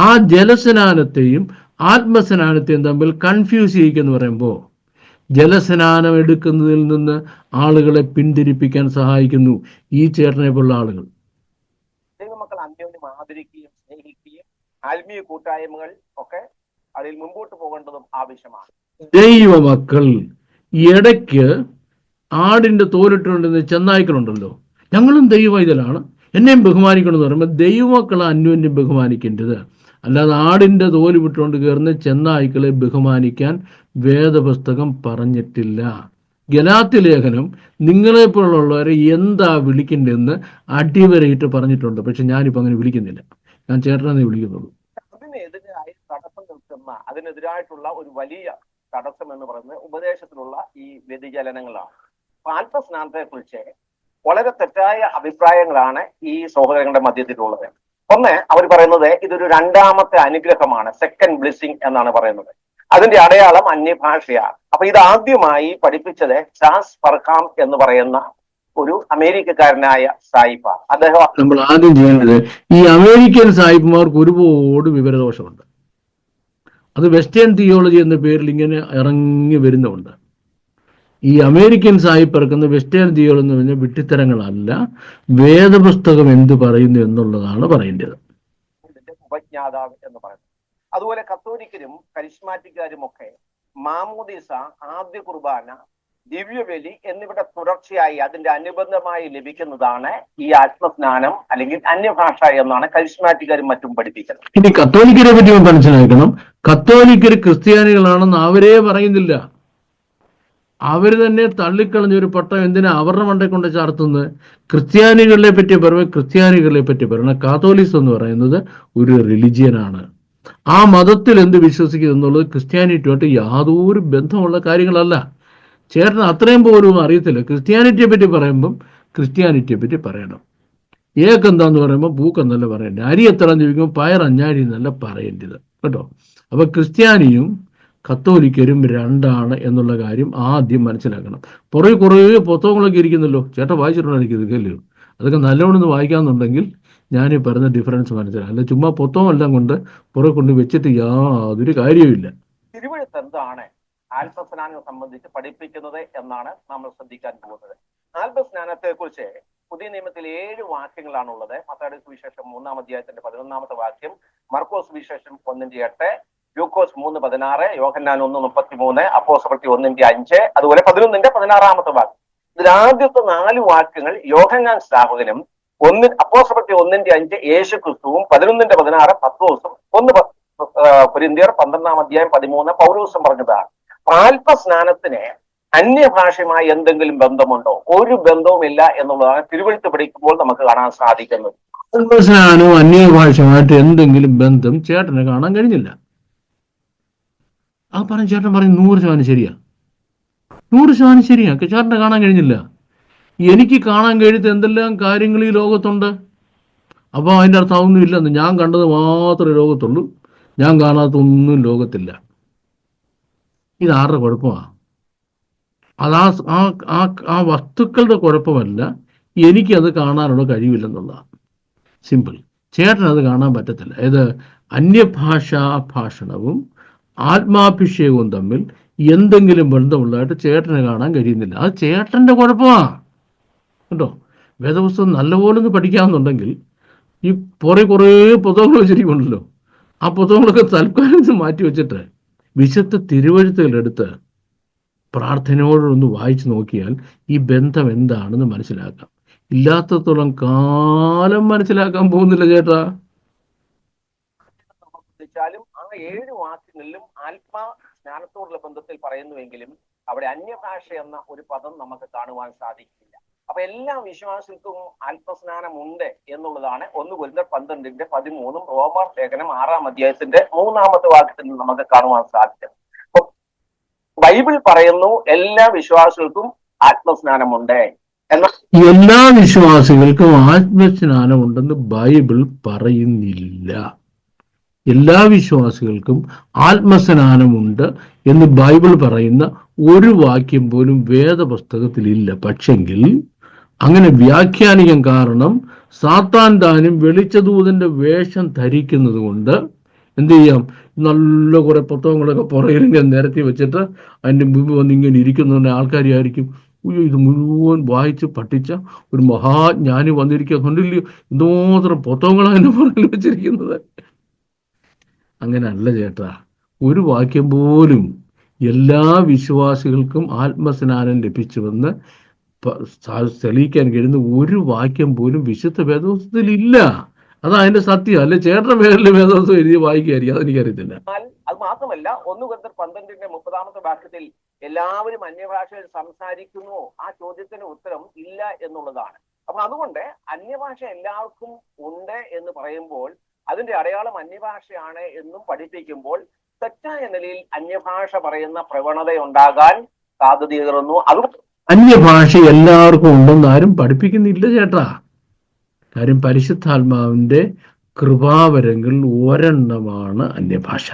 ആ ജലസ്നാനത്തെയും ആത്മസ്നാനത്തെയും തമ്മിൽ കൺഫ്യൂസ് ചെയ്യിക്കെന്ന് പറയുമ്പോൾ ജലസ്നാനം എടുക്കുന്നതിൽ നിന്ന് ആളുകളെ പിന്തിരിപ്പിക്കാൻ സഹായിക്കുന്നു ഈ ചേട്ടനെ പോലുള്ള ആളുകൾ. ദൈവമക്കൾ അന്യോന്യം ആദരിക്കുകയും സ്നേഹിക്കുകയും ആത്മീയ കൂട്ടായ്മകൾ ഒക്കെ അതിൽ മുമ്പോട്ട് പോകേണ്ടതും ആവശ്യമാണ്. ദൈവമക്കൾ ഇടയ്ക്ക് ആടിന്റെ തോലിട്ടുകൊണ്ടിരുന്ന ചെന്നായ്ക്കളുണ്ടല്ലോ, ഞങ്ങളും ദൈവ ഇതിലാണ് എന്നെയും ബഹുമാനിക്കണം എന്ന് പറയുമ്പോൾ ദൈവമക്കളെ അന്യോന്യം ബഹുമാനിക്കേണ്ടത്. അല്ലാതെ ആടിന്റെ തോല് വിട്ടുകൊണ്ട് കയറുന്ന ചെന്നായ്ക്കളെ ബഹുമാനിക്കാൻ വേദപുസ്തകം പറഞ്ഞിട്ടില്ല. ഗലാത്യ ലേഖനം നിങ്ങളെപ്പോലുള്ളവരെ എന്താ വിളിക്കേണ്ടതെന്ന് അടിവരയിട്ട് പറഞ്ഞിട്ടുണ്ട്. പക്ഷെ ഞാനിപ്പോൾ അങ്ങനെ വിളിക്കുന്നില്ല, ഞാൻ ചേട്ടനെന്നേ വിളിക്കുന്നുള്ളൂ. അതിനെതിരായി തടസ്സം നിൽക്കുന്ന, അതിനെതിരായിട്ടുള്ള ഒരു വലിയ തടസ്സം എന്ന് പറയുന്നത് ഉപദേശത്തിലുള്ള ഈ വ്യതിചലനങ്ങളാണ്. ആത്മസ്നാനത്തെ കുറിച്ച് വളരെ തെറ്റായ അഭിപ്രായങ്ങളാണ് ഈ സഹോദരങ്ങളുടെ മധ്യത്തിലുള്ളത്. ഒന്ന്, അവർ പറയുന്നത് ഇതൊരു 2ാമത്തെ അനുഗ്രഹമാണ്, സെക്കൻഡ് ബ്ലെസ്സിങ് എന്നാണ് പറയുന്നത്. അതിന്റെ അടയാളം അന്യഭാഷയാണ്. അപ്പൊ ഇത് ആദ്യമായി പഠിപ്പിച്ചത് ചാൾസ് പർഹാം എന്ന് പറയുന്ന ഒരു അമേരിക്കക്കാരനായ സായിപ്പ. അദ്ദേഹം നമ്മൾ ആദ്യം ചെയ്യേണ്ടത്, ഈ അമേരിക്കൻ സായിപ്പുമാർക്ക് ഒരുപാട് വിവരദോഷമുണ്ട്. അത് വെസ്റ്റേൺ തിയോളജി എന്ന പേരിൽ ഇങ്ങനെ ഇറങ്ങി വരുന്നുണ്ട്. ഈ അമേരിക്കൻ സായിപ്പ് ഇറക്കുന്ന വെസ്റ്റേൺ തിയോളജി എന്ന് പറഞ്ഞാൽ വിട്ടിത്തരങ്ങളല്ല, വേദപുസ്തകം എന്ത് പറയുന്നു എന്നുള്ളതാണ് പറയേണ്ടത്. ഉപജ്ഞാതാവ് എന്ന് പറയുന്നത്. അതുപോലെ കത്തോലിക്കരും കരിസ്മാറ്റിക്കാരും ഒക്കെ മാമോദീസ, ആദ്യ കുർബാന, ദിവ്യബലി എന്നിവയുടെ തുടർച്ചയായി അതിന്റെ അനുബന്ധമായി ലഭിക്കുന്നതാണ് ഈ ആത്മസ്നാനം അല്ലെങ്കിൽ അന്യഭാഷ എന്നാണ് കരിസ്മാറ്റിക്കരും മറ്റും പഠിപ്പിക്കുന്നത്. ഇനി കത്തോലിക്കരെ പറ്റി മനസ്സിലാക്കണം. കത്തോലിക്കർ ക്രിസ്ത്യാനികളാണെന്ന് അവരേ പറയുന്നില്ല. അവർ തന്നെ തള്ളിക്കളഞ്ഞ ഒരു പട്ടം എന്തിനാ അവരുടെ മണ്ടേ കൊണ്ട് ചാർത്തുന്നത്? ക്രിസ്ത്യാനികളെ പറ്റി പറയണം. കാത്തോലിക്സ് എന്ന് പറയുന്നത് ഒരു റിലിജിയനാണ്. ആ മതത്തിൽ എന്ത് വിശ്വസിക്കുന്നു എന്നുള്ളത് ക്രിസ്ത്യാനിറ്റിയുമായിട്ട് യാതൊരു ബന്ധമുള്ള കാര്യങ്ങളല്ല. ചേട്ടന് അത്രയും പോലും അറിയത്തില്ല. ക്രിസ്ത്യാനിറ്റിയെ പറ്റി പറയുമ്പം ക്രിസ്ത്യാനിറ്റിയെ പറ്റി പറയണം. ഏക്കെന്താന്ന് പറയുമ്പോൾ പൂക്കെന്നല്ല പറയേണ്ടത്. അരി എത്രയെന്ന് ചോദിക്കുമ്പോൾ പയർ അഞ്ഞാഴി എന്നല്ല പറയേണ്ടത് കേട്ടോ. അപ്പൊ ക്രിസ്ത്യാനിയും കത്തോലിക്കരും രണ്ടാണ് എന്നുള്ള കാര്യം ആദ്യം മനസ്സിലാക്കണം. കുറേ പുസ്തകങ്ങളൊക്കെ ഇരിക്കുന്നല്ലോ, ചേട്ടൻ വായിച്ചിട്ടുണ്ടായിരിക്കും അല്ലയോ? അതൊക്കെ നല്ലോണം വായിക്കാന്നുണ്ടെങ്കിൽ ഞാൻ ഈ പറഞ്ഞ ഡിഫറൻസ് മനസ്സിലാക്കാം. അല്ല ചുമ്മാ പുസ്തകമെല്ലാം കൊണ്ട് കൊണ്ട് വെച്ചിട്ട് യാതൊരു കാര്യവുമില്ല. തിരുവഴുത്ത് എന്താണ് ആത്മസ്നാനം സംബന്ധിച്ച് പഠിപ്പിക്കുന്നത് എന്നാണ് നമ്മൾ ശ്രദ്ധിക്കാൻ പോകുന്നത്. ആത്മസ്നാനത്തെ കുറിച്ച് പുതിയ നിയമത്തിൽ 7 വാക്യങ്ങളാണുള്ളത്. മത്തായിയുടെ സുവിശേഷം 3-ാം അധ്യായത്തിന്റെ 11-ാമത്തെ വാക്യം, മർക്കോസ് സുവിശേഷം 1:8, ലൂക്കോസ് 3:16, യോഹന്നാൻ 1:33, അപ്പോസ്തലപ്രവൃത്തി 1:5, അതുപോലെ 11:16 വാക്യം. ഇതിലാദ്യത്തെ 4 വാക്യങ്ങൾ യോഹന്നാൻ സ്നാപകനും, അപ്പോസ്തലപ്രവൃത്തി 1:5 യേശു ക്രിസ്തുവും, 11:16 പത്രോസും, 1 കൊരിന്ത്യർ 12-ാം അധ്യായം 13 പൗലോസും പറഞ്ഞതാണ്. ആത്മസ്നാനത്തിന് അന്യഭാഷയുമായി എന്തെങ്കിലും ബന്ധമുണ്ടോ? ഒരു ബന്ധവുമില്ല എന്നുള്ളതാണ് തിരുവഴുത്ത് പഠിക്കുമ്പോൾ നമുക്ക് കാണാൻ സാധിക്കുന്നത്. ആത്മസ്നാനവും അന്യഭാഷയുമായിട്ട് എന്തെങ്കിലും ബന്ധം ചേട്ടന് കാണാൻ കഴിഞ്ഞില്ല. ആ പറഞ്ഞ ചേട്ടൻ പറയും 100% ശരിയാ. 100% ശരിയാ. ചേട്ടനെ കാണാൻ കഴിഞ്ഞില്ല. എനിക്ക് കാണാൻ കഴിയാത്ത എന്തെല്ലാം കാര്യങ്ങൾ ഈ ലോകത്തുണ്ട്. അപ്പൊ അതിൻ്റെ അർത്ഥം ഒന്നും ഇല്ലെന്ന്. ഞാൻ കണ്ടത് മാത്രമേ ലോകത്തുള്ളൂ, ഞാൻ കാണാത്തൊന്നും ലോകത്തില്ല. ഇതാരുടെ കുഴപ്പമാണ്? അത് ആ വസ്തുക്കളുടെ കുഴപ്പമല്ല, എനിക്കത് കാണാനുള്ള കഴിവില്ലെന്നുള്ളതാണ്. സിമ്പിൾ. ചേട്ടനത് കാണാൻ പറ്റത്തില്ല. ഏത് അന്യഭാഷാ ഭാഷണവും ആത്മാഭിഷേകവും തമ്മിൽ എന്തെങ്കിലും ബന്ധമുള്ളതായിട്ട് ചേട്ടനെ കാണാൻ കഴിയുന്നില്ല. അത് ചേട്ടൻ്റെ കുഴപ്പമാണ് കേട്ടോ. വേദപുസ്തകം നല്ലപോലെ ഒന്ന് പഠിക്കാമെന്നുണ്ടെങ്കിൽ ഈ കുറേ പുസ്തകങ്ങൾ വെച്ചിരിക്കുന്നുണ്ടല്ലോ, ആ പുസ്തകങ്ങളൊക്കെ തൽക്കാലം മാറ്റി വെച്ചിട്ട് വിശുദ്ധ തിരുവഴുത്തുകളെടുത്ത് പ്രാർത്ഥനയോടൊന്ന് വായിച്ചു നോക്കിയാൽ ഈ ബന്ധം എന്താണെന്ന് മനസ്സിലാക്കാം. ഇല്ലാത്തത്തോളം കാലം മനസ്സിലാക്കാൻ പോകുന്നില്ല ചേട്ടാ. ആ 7 വാക്യങ്ങളിലും ആത്മാ സ്നാനത്തോടുള്ള ബന്ധത്തിൽ പറയുന്നുവെങ്കിലും അവിടെ അന്യഭാഷ എന്ന ഒരു പദം നമുക്ക് കാണുവാൻ സാധിക്കില്ല. അപ്പൊ എല്ലാ വിശ്വാസികൾക്കും ആത്മസ്നാനം ഉണ്ട് എന്നുള്ളതാണ് 1 കൊരിന്ത്യർ 12:13 റോമർ ലേഖനം 6-ാം അധ്യായത്തിന്റെ 3-ാമത്തെ വാക്യത്തിൽ നിന്ന് നമുക്ക് കാണുവാൻ സാധിക്കും. അപ്പൊ ബൈബിൾ പറയുന്നു എല്ലാ വിശ്വാസികൾക്കും ആത്മസ്നാനമുണ്ട്. എന്നാൽ എല്ലാ വിശ്വാസികൾക്കും ആത്മസ്നാനം ഉണ്ടെന്ന് ബൈബിൾ പറയുന്നില്ല. എല്ലാ വിശ്വാസികൾക്കും ആത്മസ്നാനമുണ്ട് എന്ന് ബൈബിൾ പറയുന്ന ഒരു വാക്യം പോലും വേദപുസ്തകത്തിലില്ല. പക്ഷെങ്കിൽ അങ്ങനെ വ്യാഖ്യാനിക്കാൻ കാരണം സാത്താൻ താനും വെളിച്ചദൂതന്റെ വേഷം ധരിക്കുന്നത് കൊണ്ട് എന്ത് ചെയ്യാം, നല്ല കുറെ പുസ്തകങ്ങളൊക്കെ പുറകിലിങ്ങനെ നിരത്തി വെച്ചിട്ട് അതിൻ്റെ മുമ്പ് വന്ന് ഇങ്ങനെ ഇരിക്കുന്ന ആൾക്കാർ ആയിരിക്കും, ഇത് മുഴുവൻ വായിച്ച് പഠിച്ച ഒരു മഹാജ്ഞാനി വന്നിരിക്കുക, കണ്ടില്ലയോ എന്തോത്രം പുസ്തകങ്ങളാണ് അതിൻ്റെ പുറകിൽ വെച്ചിരിക്കുന്നത്. അങ്ങനെ അല്ല ചേട്ടാ. ഒരു വാക്യം പോലും എല്ലാ വിശ്വാസികൾക്കും ആത്മസ്നാനം ലഭിച്ചുവെന്ന് തെളിയിക്കാൻ കഴിയുന്ന ഒരു വാക്യം പോലും വിശുദ്ധ വേദപുസ്തകത്തിൽ ഇല്ല. അതാ അതിന്റെ സത്യം. അല്ലെ ചേട്ടന്റെ പേരിൽ വേദപുസ്തകം എഴുതി വായിക്കായിരിക്കും, അതെനിക്കറിയത്തില്ല. അത് മാത്രമല്ല 1 കൊരിന്ത്യർ 12:30 വാക്യത്തിൽ എല്ലാവരും അന്യഭാഷയിൽ സംസാരിക്കുന്നു, ആ ചോദ്യത്തിന് ഉത്തരം ഇല്ല എന്നുള്ളതാണ്. അപ്പൊ അതുകൊണ്ട് അന്യഭാഷ എല്ലാവർക്കും ഉണ്ട് എന്ന് പറയുമ്പോൾ അതിന്റെ അടയാളം അന്യഭാഷയാണ് എന്നും പഠിപ്പിക്കുമ്പോൾ തെറ്റായ നിലയിൽ അന്യഭാഷ പറയുന്ന പ്രവണത ഉണ്ടാകാൻ സാധ്യതയേറുന്നു. അത് അന്യഭാഷ എല്ലാവർക്കും ഉണ്ടെന്ന് ആരും പഠിപ്പിക്കുന്നില്ല ചേട്ടാ. കാര്യം പരിശുദ്ധാത്മാവിന്റെ കൃപാവരങ്ങൾ ഒരെണ്ണമാണ് അന്യഭാഷ.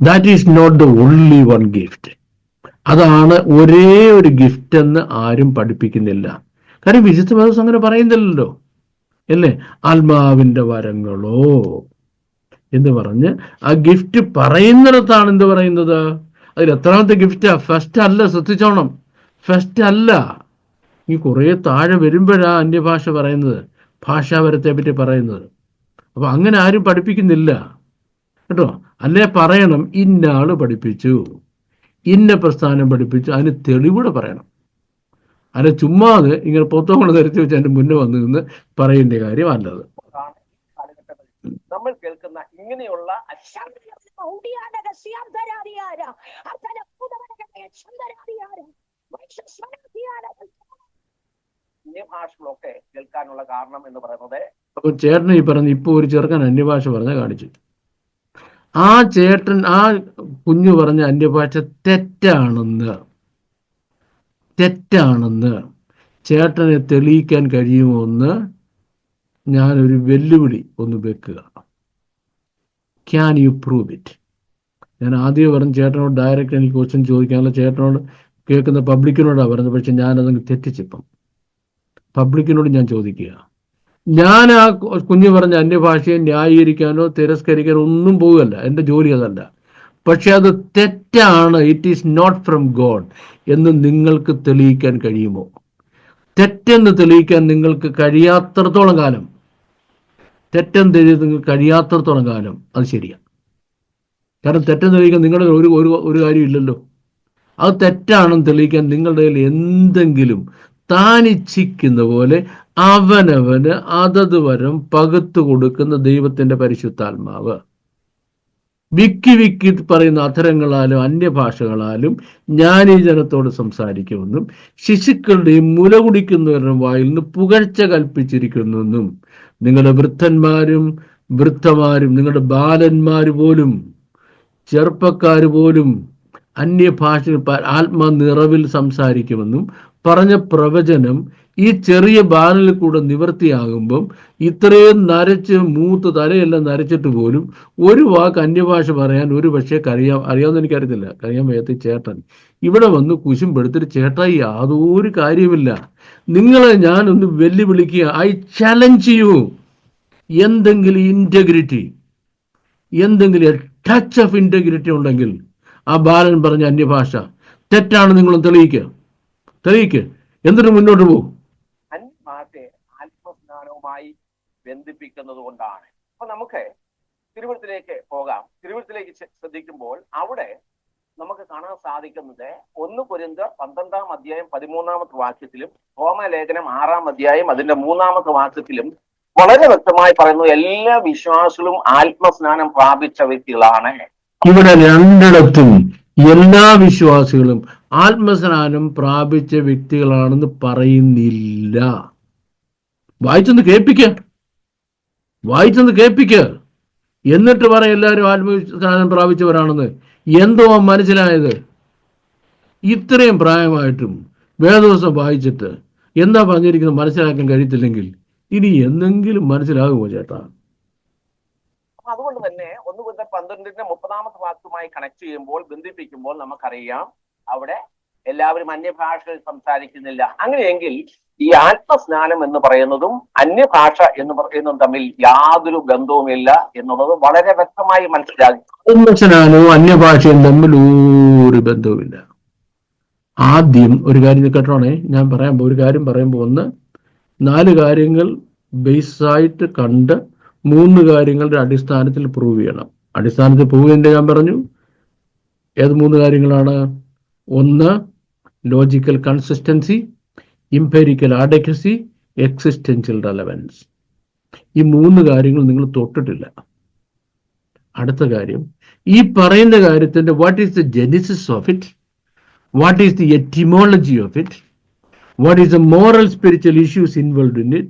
That is not the only one gift. അതാണ് ഒരേ ഒരു ഗിഫ്റ്റ് എന്ന് ആരും പഠിപ്പിക്കുന്നില്ല. കാര്യം വിശുദ്ധ വേദപുസ്തകം അങ്ങനെ പറയുന്നില്ലല്ലോ, അല്ലേ? ആത്മാവിന്റെ വരങ്ങളോ എന്ന് പറഞ്ഞ് ആ ഗിഫ്റ്റ് പറയുന്നിടത്താണ് എന്ത് പറയുന്നത്. അതിൽ എത്രാമത്തെ ഗിഫ്റ്റാ? ഫസ്റ്റ് അല്ല, ശ്രദ്ധിച്ചോണം, ഫസ്റ്റ് അല്ല. ഈ കുറെ താഴെ വരുമ്പോഴാ അന്യഭാഷ പറയുന്നത്, ഭാഷാവരത്തെ പറ്റി പറയുന്നത്. അപ്പൊ അങ്ങനെ ആരും പഠിപ്പിക്കുന്നില്ല കേട്ടോ. അല്ലേ പറയണം ഇന്നയാള് പഠിപ്പിച്ചു, ഇന്ന പ്രസ്ഥാനം പഠിപ്പിച്ചു, അതിന് തെളിവൂടെ പറയണം. അല്ല ചുമ്മാതെ ഇങ്ങനെ പൊത്തങ്ങൾ ധരിച്ചു വെച്ച് എൻ്റെ മുന്നേ വന്നു നിന്ന് പറയേണ്ട കാര്യമല്ലത്. നമ്മൾ കേൾക്കുന്ന ഇങ്ങനെയുള്ള അന്യഭാഷകളൊക്കെ കേൾക്കാനുള്ള കാരണം എന്ന് പറയുന്നത്, അപ്പൊ ചേട്ടൻ ഈ പറഞ്ഞ ഇപ്പൊ ഒരു ചെറുക്കൻ അന്യഭാഷ പറഞ്ഞ കാണിച്ചു. ആ ചേട്ടൻ ആ കുഞ്ഞു പറഞ്ഞ അന്യഭാഷ തെറ്റാണെന്ന് ചേട്ടനെ തെളിയിക്കാൻ കഴിയുമോ എന്ന് ഞാനൊരു വെല്ലുവിളി ഒന്ന് വെക്കുക. Can you prove it? ഞാൻ ആദ്യം പറഞ്ഞു ചേട്ടനോട് ഡയറക്റ്റ് എനിക്ക് ക്വസ്റ്റ്യൻ ചോദിക്കാനുള്ള, ചേട്ടനോട് കേൾക്കുന്ന പബ്ലിക്കിനോടാണ് പറഞ്ഞത്. പക്ഷെ ഞാനതങ്ങ് തെറ്റിച്ചിപ്പം പബ്ലിക്കിനോട് ഞാൻ ചോദിക്കുക. ഞാൻ ആ കുഞ്ഞു പറഞ്ഞ അന്യഭാഷയെ ന്യായീകരിക്കാനോ തിരസ്കരിക്കാനോ ഒന്നും പോവുകയല്ല, എൻ്റെ ജോലി അതല്ല. പക്ഷെ അത് തെറ്റാണ്, it is not from God എന്ന് നിങ്ങൾക്ക് തെളിയിക്കാൻ കഴിയുമോ? തെറ്റെന്ന് തെളിയിക്കാൻ നിങ്ങൾക്ക് കഴിയാത്തടത്തോളം കാലം, തെറ്റെന്ന് നിങ്ങൾക്ക് കഴിയാത്തടത്തോളം കാലം അത് ശരിയാണ്. കാരണം തെറ്റെന്ന് തെളിയിക്കാൻ നിങ്ങളുടെ ഒരു കാര്യമില്ലല്ലോ. അത് തെറ്റാണെന്ന് തെളിയിക്കാൻ നിങ്ങളുടെ കയ്യിൽ എന്തെങ്കിലും താനിച്ഛിക്കുന്ന പോലെ അവനവന് അതത് വരം പകുത്തു കൊടുക്കുന്ന ദൈവത്തിന്റെ പരിശുദ്ധാത്മാവ് വിക്കി പറയുന്ന അധരങ്ങളാലും അന്യഭാഷകളാലും ഞാൻ ഈ ജനത്തോട് സംസാരിക്കുമെന്നും ശിശുക്കളുടെയും മുല കുടിക്കുന്നവരുടെ വായിൽ നിന്ന് പുകഴ്ച കൽപ്പിച്ചിരിക്കുന്നെന്നും നിങ്ങളുടെ വൃദ്ധന്മാരും വൃദ്ധമാരും നിങ്ങളുടെ ബാലന്മാർ പോലും ചെറുപ്പക്കാർ പോലും അന്യഭാഷ ആത്മനിറവിൽ സംസാരിക്കുമെന്നും പറഞ്ഞ പ്രവചനം ഈ ചെറിയ ബാലനിൽ കൂടെ നിവൃത്തിയാകുമ്പം ഇത്രയും നരച്ച് മൂത്ത് തലയെല്ലാം നരച്ചിട്ട് പോലും ഒരു വാക്ക് അന്യഭാഷ പറയാൻ ഒരു പക്ഷേ അറിയാവുന്ന എനിക്കറിയത്തില്ല, കഴിയാൻ വയ്യാത്ത ചേട്ടൻ ഇവിടെ വന്ന് കുശുമ്പെടുത്തിട്ട് ചേട്ടാ യാതൊരു കാര്യമില്ല. നിങ്ങളെ ഞാനൊന്ന് വെല്ലുവിളിക്കുക. I challenge you. എന്തെങ്കിലും ഇന്റഗ്രിറ്റി, എന്തെങ്കിലും ടച്ച് ഓഫ് ഇന്റഗ്രിറ്റി ഉണ്ടെങ്കിൽ ആ ബാലൻ പറഞ്ഞ അന്യഭാഷ തെറ്റാണ് നിങ്ങളും തെളിയിക്കുക. എന്നിട്ട് മുന്നോട്ട് പോകും. അന്യഭാഷയെ ആത്മസ്നാനവുമായി ബന്ധിപ്പിക്കുന്നത് കൊണ്ടാണ്. അപ്പൊ നമുക്ക് തിരുവഴുത്തിലേക്ക് പോകാം. തിരുവഴുത്തിലേക്ക് ശ്രദ്ധിക്കുമ്പോൾ അവിടെ നമുക്ക് കാണാൻ സാധിക്കുന്നത് 1 കൊരിന്ത്യർ 12-ാം അധ്യായം 13-ാമത്തെ വാക്യത്തിലും റോമലേഖനം 6-ാം അധ്യായം അതിന്റെ 3-ാമത്തെ വാക്യത്തിലും വളരെ വ്യക്തമായി പറയുന്നു, എല്ലാ വിശ്വാസികളും ആത്മസ്നാനം പ്രാപിച്ച വ്യക്തികളാണ്. ഇവിടെ രണ്ടിടത്തും എല്ലാ വിശ്വാസികളും ആത്മസ്നാനം പ്രാപിച്ച വ്യക്തികളാണെന്ന് പറയുന്നില്ല. വായിച്ചൊന്ന് കേൾപ്പിക്ക എന്നിട്ട് പറ എല്ലാവരും ആത്മസ്നാനം പ്രാപിച്ചവരാണെന്ന്. എന്തോ മനസ്സിലായത്? ഇത്രയും പ്രായമായിട്ടും വേദവസം വായിച്ചിട്ട് എന്താ പറഞ്ഞിരിക്കുന്നത് മനസ്സിലാക്കാൻ കഴിയത്തില്ലെങ്കിൽ ഇനി എന്തെങ്കിലും മനസ്സിലാകുമോ ചേട്ടാ? അതുകൊണ്ട് തന്നെ 1 കൊരിന്ത്യർ 12-ന്റെ 30-ാമത്തെ വാക്യവുമായി കണക്ട് ചെയ്യുമ്പോൾ, ബന്ധിപ്പിക്കുമ്പോൾ നമുക്കറിയാം അവിടെ എല്ലാവരും അന്യഭാഷകൾ സംസാരിക്കുന്നില്ല. അങ്ങനെയെങ്കിൽ ഈ ആത്മസ്നാനം എന്ന് പറയുന്നതും അന്യഭാഷ എന്ന് പറയുന്നതും തമ്മിൽ യാതൊരു ബന്ധവുമില്ല എന്നുള്ളത് വളരെ വ്യക്തമായി മനസ്സിലാക്കി. ആത്മസ്നാനവും അന്യഭാഷയും തമ്മിൽ ഒരു ബന്ധവുമില്ല. ആദ്യം ഒരു കാര്യം കേട്ടോണേ, ഞാൻ ഒരു കാര്യം പറയുമ്പോൾ 4 കാര്യങ്ങൾ ബേസായിട്ട് കണ്ട് 3 കാര്യങ്ങളുടെ അടിസ്ഥാനത്തിൽ പ്രൂവ് ചെയ്യണം. അടിസ്ഥാനത്തിൽ പ്രൂവ് ചെയ്യേണ്ടത് ഞാൻ പറഞ്ഞു. ഏത് 3 കാര്യങ്ങളാണ്? 1 ലോജിക്കൽ കൺസിസ്റ്റൻസി, ഇംപെരിക്കൽ അഡക്വസി, എക്സിസ്റ്റൻഷ്യൽ റെലവൻസ്. ഈ 3 കാര്യങ്ങൾ നിങ്ങൾ തൊട്ടിട്ടില്ല. അടുത്ത കാര്യം, ഈ പറയുന്ന കാര്യത്തിന്റെ what is the Genesis of it, what is the etymology of it, what is the moral spiritual issues involved in it,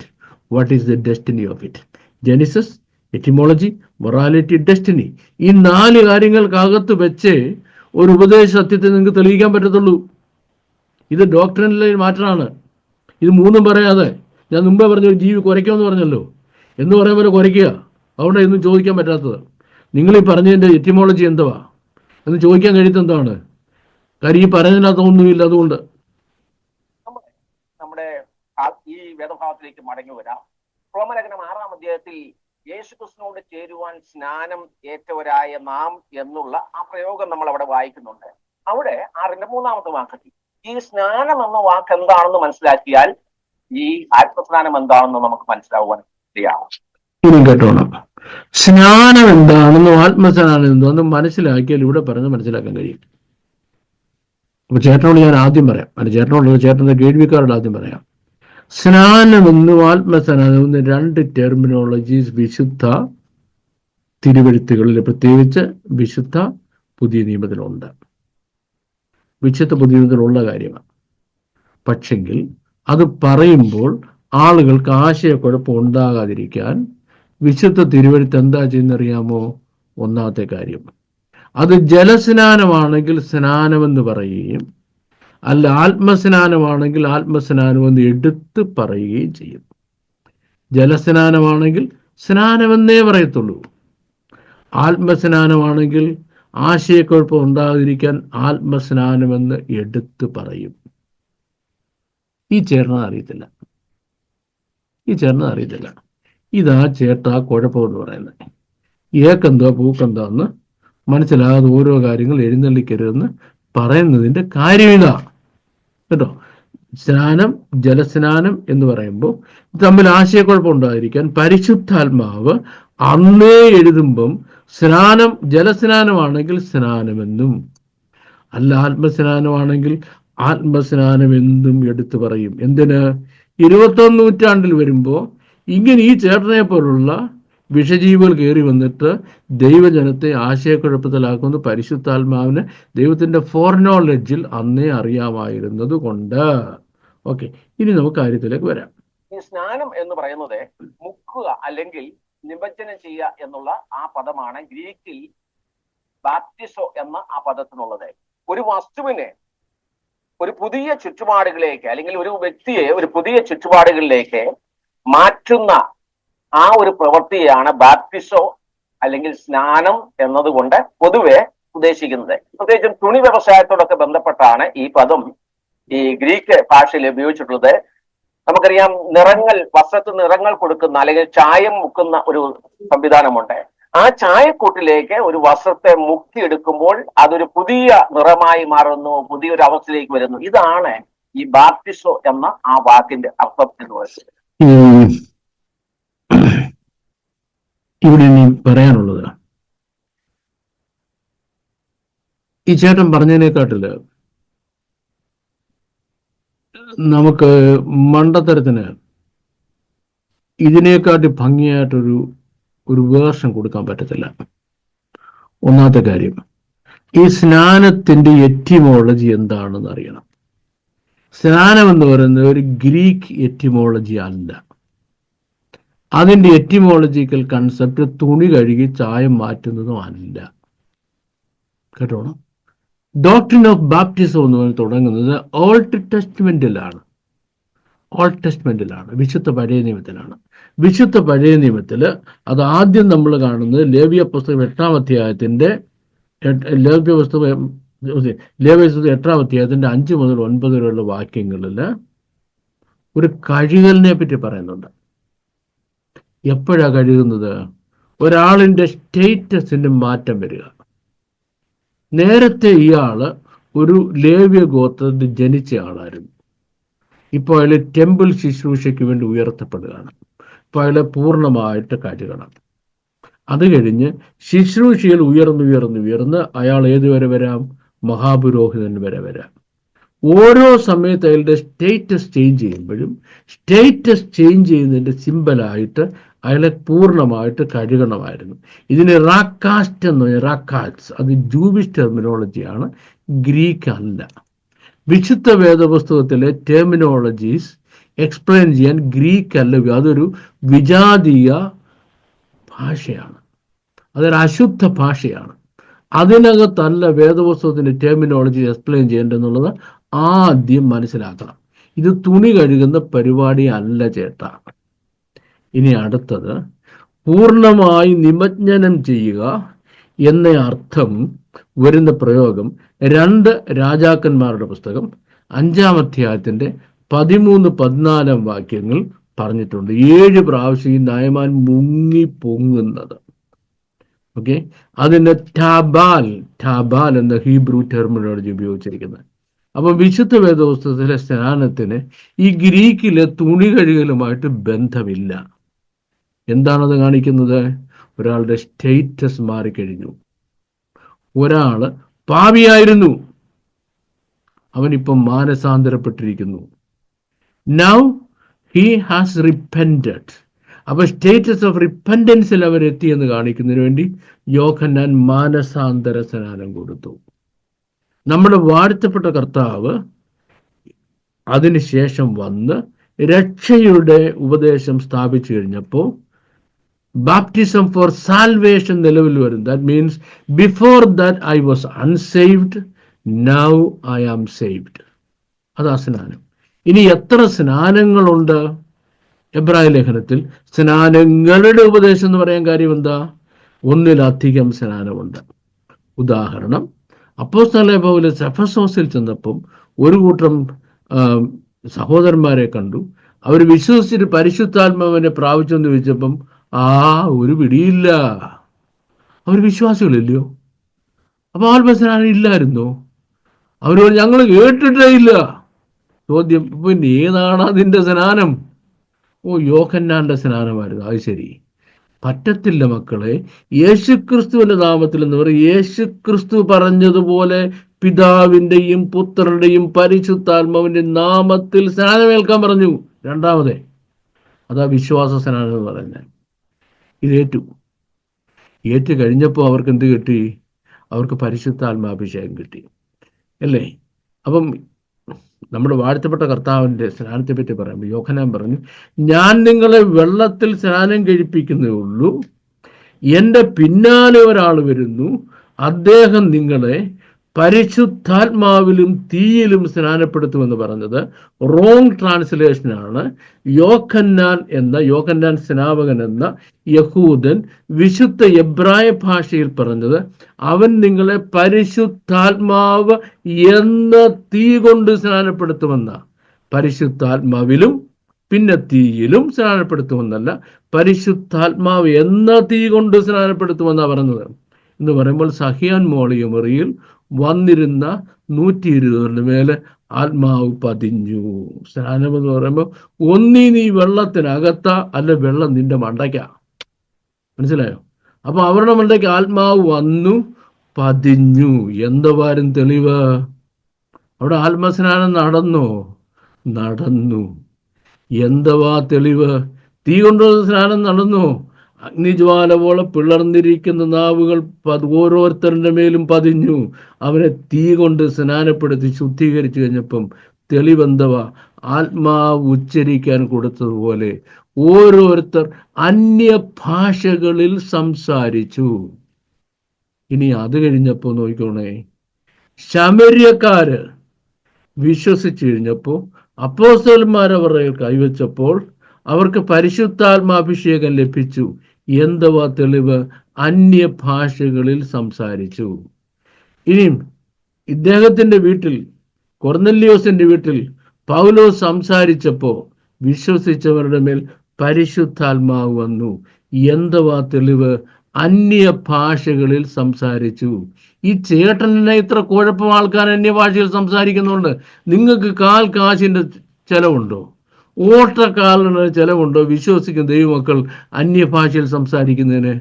what is the destiny of it. Genesis, etymology, morality, destiny. ഈ 4 കാര്യങ്ങൾക്കകത്ത് വെച്ച് ഒരു ഉപദേശ സത്യത്തെ നിങ്ങൾക്ക് തെളിയിക്കാൻ പറ്റത്തുള്ളൂ. ഇത് ഡോക്ടറിനിലെ മാറ്ററാണ്. ഇത് 3 പറയാതെ ഞാൻ മുമ്പേ പറഞ്ഞ ഒരു ജീവി കുരയ്ക്കുമെന്ന് പറഞ്ഞല്ലോ, എന്ന് പറയാൻ പോലെ കുരയ്ക്കുക. അതുകൊണ്ട് ഇതൊന്നും ചോദിക്കാൻ പറ്റാത്തത്. നിങ്ങൾ ഈ പറഞ്ഞതിൻ്റെ എറ്റിമോളജി എന്തുവാ എന്ന് ചോദിക്കാൻ കഴിയുന്നത് എന്താണ്? കാര്യം ഈ പറഞ്ഞതിനകത്തൊന്നുമില്ല. അതുകൊണ്ട് ഈ വേദഭാഗത്തിലേക്ക് മടങ്ങി വരാം. റോമലേഖനം 6-ാം അധ്യായത്തിൽ യേശുക്രിസ്തുവിനോട് ചേരുവാൻ സ്നാനം ഏറ്റവരായ നാം എന്നുള്ള ആ പ്രയോഗം നമ്മൾ അവിടെ വായിക്കുന്നുണ്ട്. അവിടെ 6-ന്റെ 3-ാമത്തെ വാക്യത്തിൽ ഈ സ്നാനം എന്ന വാക്ക് എന്താണെന്ന് മനസ്സിലാക്കിയാൽ ഈ ആത്മസ്നാനം എന്താണെന്ന് നമുക്ക് മനസ്സിലാവുവാൻ ഇടയാവും. ഇനി കേട്ടോണം, സ്നാനം എന്താണെന്നും ആത്മസ്നാനം എന്താണെന്നും മനസ്സിലാക്കിയാൽ ഇവിടെ പറഞ്ഞ് മനസ്സിലാക്കാൻ കഴിയും. അപ്പൊ ചേട്ടനോട് ഞാൻ ആദ്യം പറയാം, അല്ല ചേട്ടന്റെ കേൾവിക്കാരോട് ആദ്യം പറയാം. സ്നാനമെന്നും ആത്മസ്നാനമെന്നും രണ്ട് ടെർമിനോളജീസ് വിശുദ്ധ തിരുവെഴുത്തുകളിൽ, പ്രത്യേകിച്ച് വിശുദ്ധ പുതിയ നിയമത്തിലുണ്ട്. വിശുദ്ധ പുതിയ നിയമത്തിലുള്ള കാര്യമാണ്. പക്ഷെങ്കിൽ അത് പറയുമ്പോൾ ആളുകൾക്ക് ആശയക്കുഴപ്പം ഉണ്ടാകാതിരിക്കാൻ വിശുദ്ധ തിരുവെഴുത്ത് എന്താ ചെയ്യുന്നറിയാമോ? ഒന്നാമത്തെ കാര്യം, അത് ജലസ്നാനമാണെങ്കിൽ സ്നാനമെന്ന് പറയുകയും അല്ല ആത്മസ്നാനമാണെങ്കിൽ ആത്മസ്നാനമെന്ന് എടുത്ത് പറയുകയും ചെയ്യും. ജലസ്നാനമാണെങ്കിൽ സ്നാനമെന്നേ പറയത്തുള്ളൂ. ആത്മസ്നാനമാണെങ്കിൽ ആശയക്കുഴപ്പം ഉണ്ടാകാതിരിക്കാൻ ആത്മസ്നാനമെന്ന് എടുത്ത് പറയും. ഈ ചേട്ടനത് അറിയത്തില്ല. ഇതാ ചേട്ടാ കുഴപ്പമെന്ന് പറയുന്നത്. ഏക്കെന്തോ പൂക്കെന്തോ എന്ന് മനസ്സിലാകാതെ ഓരോ കാര്യങ്ങൾ എഴുന്നള്ളിക്കരുതെന്ന് പറയുന്നതിൻ്റെ കാര്യം ഇതാ കേട്ടോ. സ്നാനം, ജലസ്നാനം എന്ന് പറയുമ്പോൾ തമ്മിൽ ആശയക്കുഴപ്പം ഉണ്ടായിരിക്കാൻ പരിശുദ്ധാത്മാവ് അന്നേ എഴുതുമ്പം സ്നാനം ജലസ്നാനമാണെങ്കിൽ സ്നാനമെന്നും അല്ല ആത്മസ്നാനമാണെങ്കിൽ ആത്മസ്നാനമെന്നും എടുത്തു പറയും. എന്തിന്? 21 നൂറ്റാണ്ടിൽ വരുമ്പോൾ ഇങ്ങനെ ഈ ചേട്ടനെ പോലുള്ള വിഷജീവികൾ കയറി വന്നിട്ട് ദൈവജനത്തെ ആശയക്കുഴപ്പത്തിലാക്കുന്ന പരിശുദ്ധാത്മാവിന് ദൈവത്തിന്റെ ഫോർനോളജിൽ അന്നേ അറിയാമായിരുന്നത് കൊണ്ട്. ഓക്കെ, ഇനി നമുക്ക് കാര്യത്തിലേക്ക് വരാം. ഈ സ്നാനം എന്ന് പറയുന്നത് മുക്കുക അല്ലെങ്കിൽ നിമജ്ജനം ചെയ്യുക എന്നുള്ള ആ പദമാണ് ഗ്രീക്കിൽ ബാപ്റ്റിസോ എന്ന ആ പദത്തിനുള്ളത്. ഒരു വസ്തുവിനെ ഒരു പുതിയ ചുറ്റുപാടുകളിലേക്ക് അല്ലെങ്കിൽ ഒരു വ്യക്തിയെ ഒരു പുതിയ ചുറ്റുപാടുകളിലേക്ക് മാറ്റുന്ന ആ ഒരു പ്രവൃത്തിയാണ് ബാപ്റ്റിസോ അല്ലെങ്കിൽ സ്നാനം എന്നതുകൊണ്ട് പൊതുവെ ഉദ്ദേശിക്കുന്നത്. പ്രത്യേകിച്ചും തുണി വ്യവസായത്തോടൊക്കെ ബന്ധപ്പെട്ടാണ് ഈ പദം ഈ ഗ്രീക്ക് ഭാഷയിൽ ഉപയോഗിച്ചിട്ടുള്ളത്. നമുക്കറിയാം, വസ്ത്രത്തിന് നിറങ്ങൾ കൊടുക്കുന്ന അല്ലെങ്കിൽ ചായം മുക്കുന്ന ഒരു സംവിധാനമുണ്ട്. ആ ചായക്കൂട്ടിലേക്ക് ഒരു വസ്ത്രത്തെ മുക്കിയെടുക്കുമ്പോൾ അതൊരു പുതിയ നിറമായി മാറുന്നു, പുതിയൊരു അവസ്ഥയിലേക്ക് വരുന്നു. ഇതാണ് ഈ ബാപ്റ്റിസോ എന്ന ആ വാക്കിന്റെ അർത്ഥം എന്ന് പറയുന്നത്. ഇവിടെ ഇനി പറയാനുള്ളത്, ഈ ചേട്ടൻ പറഞ്ഞതിനെക്കാട്ടില് നമുക്ക് മണ്ടത്തരത്തിന് ഇതിനെക്കാട്ടി ഭംഗിയായിട്ടൊരു വേർഷൻ കൊടുക്കാൻ പറ്റത്തില്ല. ഒന്നാമത്തെ കാര്യം, ഈ സ്നാനത്തിന്റെ എറ്റിമോളജി എന്താണെന്ന് അറിയണം. സ്നാനം എന്ന് പറയുന്നത് ഒരു ഗ്രീക്ക് എറ്റിമോളജി അല്ല. അതിന്റെ എറ്റിമോളജിക്കൽ കൺസെപ്റ്റ് തുണി കഴുകി ചായം മാറ്റുന്നതും അല്ല കേട്ടോണം. ഡോക്ട്രിൻ ഓഫ് ബാപ്റ്റിസം എന്ന് പറഞ്ഞ് തുടങ്ങുന്നത് ഓൾഡ് ടെസ്റ്റ്മെന്റിലാണ്, വിശുദ്ധ പഴയ നിയമത്തിലാണ്. വിശുദ്ധ പഴയ നിയമത്തിൽ അത് ആദ്യം നമ്മൾ കാണുന്നത് ലേവ്യ പുസ്തകം 8-ാം അധ്യായത്തിന്റെ 8-ാം അധ്യായത്തിന്റെ 5 മുതൽ 9 വരെയുള്ള വാക്യങ്ങളിൽ ഒരു കഴുകലിനെ പറ്റി പറയുന്നുണ്ട്. എപ്പോഴാ കഴുകുന്നത്? ഒരാളിന്റെ സ്റ്റേറ്റസിന് മാറ്റം വരിക. നേരത്തെ ഇയാള് ഒരു ലേവ്യ ഗോത്രത്തിൽ ജനിച്ച ആളായിരുന്നു. ഇപ്പോൾ അയാൾ ടെമ്പിൾ ശുശ്രൂഷയ്ക്ക് വേണ്ടി ഉയർത്തപ്പെടുകയാണ്. ഇപ്പോൾ അയാളെ പൂർണ്ണമായിട്ട് കഴുകണം. അത് കഴിഞ്ഞ് ശുശ്രൂഷയിൽ ഉയർന്ന് അയാൾ ഏതുവരെ വരാം? മഹാപുരോഹിതൻ വരെ വരാം. ഓരോ സമയത്ത് അയാളുടെ സ്റ്റേറ്റസ് ചേഞ്ച് ചെയ്യുമ്പോഴും സ്റ്റേറ്റസ് ചേഞ്ച് ചെയ്യുന്നതിന്റെ സിമ്പലായിട്ട് അയാളെ പൂർണ്ണമായിട്ട് കഴുകണമായിരുന്നു. ഇതിന് റാക്കാസ്റ്റ് എന്ന് പറഞ്ഞാൽ റാക്കാറ്റ്സ്, അത് ജൂവിഷ് ടെർമിനോളജിയാണ്, ഗ്രീക്ക് അല്ല. വിശുദ്ധ വേദപുസ്തകത്തിലെ ടെർമിനോളജീസ് എക്സ്പ്ലെയിൻ ചെയ്യാൻ ഗ്രീക്ക് അല്ല, അതൊരു വിജാതീയ ഭാഷയാണ്, അതൊരു അശുദ്ധ ഭാഷയാണ്. അതിനകത്തല്ല വേദപുസ്തകത്തിന്റെ ടെർമിനോളജി എക്സ്പ്ലെയിൻ ചെയ്യേണ്ടതെന്നുള്ളത് ആദ്യം മനസ്സിലാക്കണം. ഇത് തുണി കഴുകുന്ന പരിപാടി അല്ല ചേട്ടാ. ഇനി അടുത്തത്, പൂർണ്ണമായി നിമജ്ജനം ചെയ്യുക എന്ന അർത്ഥം വരുന്ന പ്രയോഗം 2 രാജാക്കന്മാരുടെ പുസ്തകം 5-ാം അധ്യായത്തിന്റെ 13-14 വാക്യങ്ങൾ പറഞ്ഞിട്ടുണ്ട്. 7 പ്രാവശ്യം ഈ നയമാൻ മുങ്ങി പൊങ്ങുന്നത്. ഓക്കെ, അതിന് ടാബാൽ എന്ന ഹീബ്രു ടെർമിനോളജി ഉപയോഗിച്ചിരിക്കുന്നത്. അപ്പൊ വിശുദ്ധ വേദപുസ്തകത്തിലെ സ്നാനത്തിന് ഈ ഗ്രീക്കിലെ തുണി കഴുകലുമായിട്ട് ബന്ധമില്ല. എന്താണത് കാണിക്കുന്നത്? ഒരാളുടെ സ്റ്റേറ്റസ് മാറിക്കഴിഞ്ഞു. ഒരാള് പാപിയായിരുന്നു, അവനിപ്പം മാനസാന്തരപ്പെട്ടിരിക്കുന്നു. Now he has repented. അപ്പൊ സ്റ്റേറ്റസ് ഓഫ് റിപ്പൻറ്റൻസിൽ അവരെത്തി എന്ന് കാണിക്കുന്നതിന് വേണ്ടി യോഹന്നാൻ മാനസാന്തര സ്നാനം കൊടുത്തു. നമ്മുടെ വാഴ്ത്തപ്പെട്ട കർത്താവ് അതിനുശേഷം വന്ന് രക്ഷയുടെ ഉപദേശം സ്ഥാപിച്ചു കഴിഞ്ഞപ്പോൾ ബാപ്റ്റിസം ഫോർ സാൽവേഷൻ നിലവിൽ വരും. That means before that I was unsaved, now I am saved. അതാ സ്നാനം. ഇനി എത്ര സ്നാനങ്ങളുണ്ട്? എബ്രായ ലേഖനത്തിൽ സ്നാനങ്ങളുടെ ഉപദേശം എന്ന് പറയാൻ കാര്യം എന്താ? ഒന്നിലധികം സ്നാനമുണ്ട്. ഉദാഹരണം, അപ്പോസ്തലനായ പൗലോസ് എഫെസോസിൽ ചെന്നപ്പം ഒരു കൂട്ടം സഹോദരന്മാരെ കണ്ടു. അവർ വിശ്വസിച്ചിട്ട് പരിശുദ്ധാത്മാവിനെ പ്രാപിച്ചെന്ന് ചോദിച്ചപ്പം ഒരു പിടിയില്ല. അവർ വിശ്വാസികളില്ലയോ? അപ്പൊ ആത്മസ്നാനം ഇല്ലായിരുന്നോ? അവരോട് ഞങ്ങൾ കേട്ടിട്ടേ ഇല്ല. ചോദ്യം, പിന്നെ ഏതാണ് അതിൻ്റെ സ്നാനം? യോഹന്നാന്റെ സ്നാനമായിരുന്നു. അത് ശരി, പറ്റത്തില്ല മക്കളെ. യേശുക്രിസ്തുവിന്റെ നാമത്തിൽ എന്ന് പറയും. യേശുക്രിസ്തു പറഞ്ഞതുപോലെ പിതാവിന്റെയും പുത്രന്റെയും പരിശുദ്ധാത്മാവിന്റെ നാമത്തിൽ സ്നാനമേൽക്കാൻ പറഞ്ഞു. രണ്ടാമതേ അതാ വിശ്വാസ സ്നാനം എന്ന് പറയുന്നത്. ഏറ്റു കഴിഞ്ഞപ്പോൾ അവർക്ക് എന്ത് കിട്ടി? അവർക്ക് പരിശുദ്ധാത്മാഭിഷേകം കിട്ടി, അല്ലേ? അപ്പം നമ്മുടെ വാഴ്ത്തപ്പെട്ട കർത്താവിന്റെ സ്നാനത്തെ പറ്റി പറയുമ്പോൾ യോഹന്നാൻ പറഞ്ഞു, ഞാൻ നിങ്ങളെ വെള്ളത്തിൽ സ്നാനം കഴിപ്പിക്കുന്നേ ഉള്ളൂ, എൻ്റെ പിന്നാലെ ഒരാൾ വരുന്നു, അദ്ദേഹം നിങ്ങളെ പരിശുദ്ധാത്മാവിലും തീയിലും സ്നാനപ്പെടുത്തുമെന്ന് പറഞ്ഞത് റോങ് ട്രാൻസ്ലേഷനാണ്. യോഹന്നാൻ സ്നാപകൻ എന്ന യഹൂദൻ വിശുദ്ധ എബ്രായ ഭാഷയിൽ പറഞ്ഞത് അവൻ നിങ്ങളെ പരിശുദ്ധാത്മാവ് എന്ന തീ കൊണ്ട് സ്നാനപ്പെടുത്തുമെന്ന. പരിശുദ്ധാത്മാവിലും പിന്നെ തീയിലും സ്നാനപ്പെടുത്തുമെന്നല്ല, പരിശുദ്ധാത്മാവ് എന്ന തീ കൊണ്ട് സ്നാനപ്പെടുത്തുമെന്നാണ് പറഞ്ഞത്. എന്ന് പറയുമ്പോൾ സഹിയാൻ മോളിയമറിയിൽ വന്നിരുന്ന 120 മേലെ ആത്മാവ് പതിഞ്ഞു. സ്നാനം എന്ന് പറയുമ്പോൾ ഒന്നീ നീ വെള്ളത്തിനകത്ത, അല്ല വെള്ളം നിന്റെ മണ്ടയ്ക്ക. മനസ്സിലായോ? അപ്പൊ അവരുടെ മണ്ടയ്ക്ക് ആത്മാവ് വന്നു, പതിഞ്ഞു. എന്തവാരും തെളിവ്? അവിടെ ആത്മസ്നാനം നടന്നോ? നടന്നു. എന്തവാ തെളിവ്? തീ കൊണ്ടുള്ള സ്നാനം നടന്നു. അഗ്നിജ്വാല പോലെ പിളർന്നിരിക്കുന്ന നാവുകൾ ഓരോരുത്തരുടെ മേലും പതിഞ്ഞു. അവരെ തീ കൊണ്ട് സ്നാനപ്പെടുത്തി ശുദ്ധീകരിച്ചു കഴിഞ്ഞപ്പം തെളിവെന്തവാ? ആത്മാവ് ഉച്ചരിക്കാൻ കൊടുത്തതുപോലെ ഓരോരുത്തർ അന്യഭാഷകളിൽ സംസാരിച്ചു. ഇനി അത് കഴിഞ്ഞപ്പോ നോക്കിക്കോണേ, ശമര്യക്കാര് വിശ്വസിച്ചു കഴിഞ്ഞപ്പോ അപ്പോസ്തലന്മാരവരുടെ കൈവച്ചപ്പോൾ അവർക്ക് പരിശുദ്ധാത്മാഭിഷേകം ലഭിച്ചു. എന്തവാ തെളിവ്? അന്യഭാഷകളിൽ സംസാരിച്ചു. ഇനിയും ഇദ്ദേഹത്തിന്റെ വീട്ടിൽ, കൊർന്നല്യോസിന്റെ വീട്ടിൽ പൗലോസ് സംസാരിച്ചപ്പോ വിശ്വസിച്ചവരുടെ മേൽ പരിശുദ്ധാത്മാവ് വന്നു. എന്തവാ തെളിവ്? അന്യഭാഷകളിൽ സംസാരിച്ചു. ഈ ചേട്ടനെ ഇത്ര കുഴപ്പം ആൾക്കാർ അന്യഭാഷയിൽ സംസാരിക്കുന്നുണ്ട്. നിങ്ങൾക്ക് കാശിന്റെ ചെലവുണ്ടോ? ഓട്ടക്കാലിന് ചെലവുണ്ടോ? വിശ്വസിക്കുന്ന ദൈവമക്കൾ അന്യഭാഷയിൽ സംസാരിക്കുന്നതിന്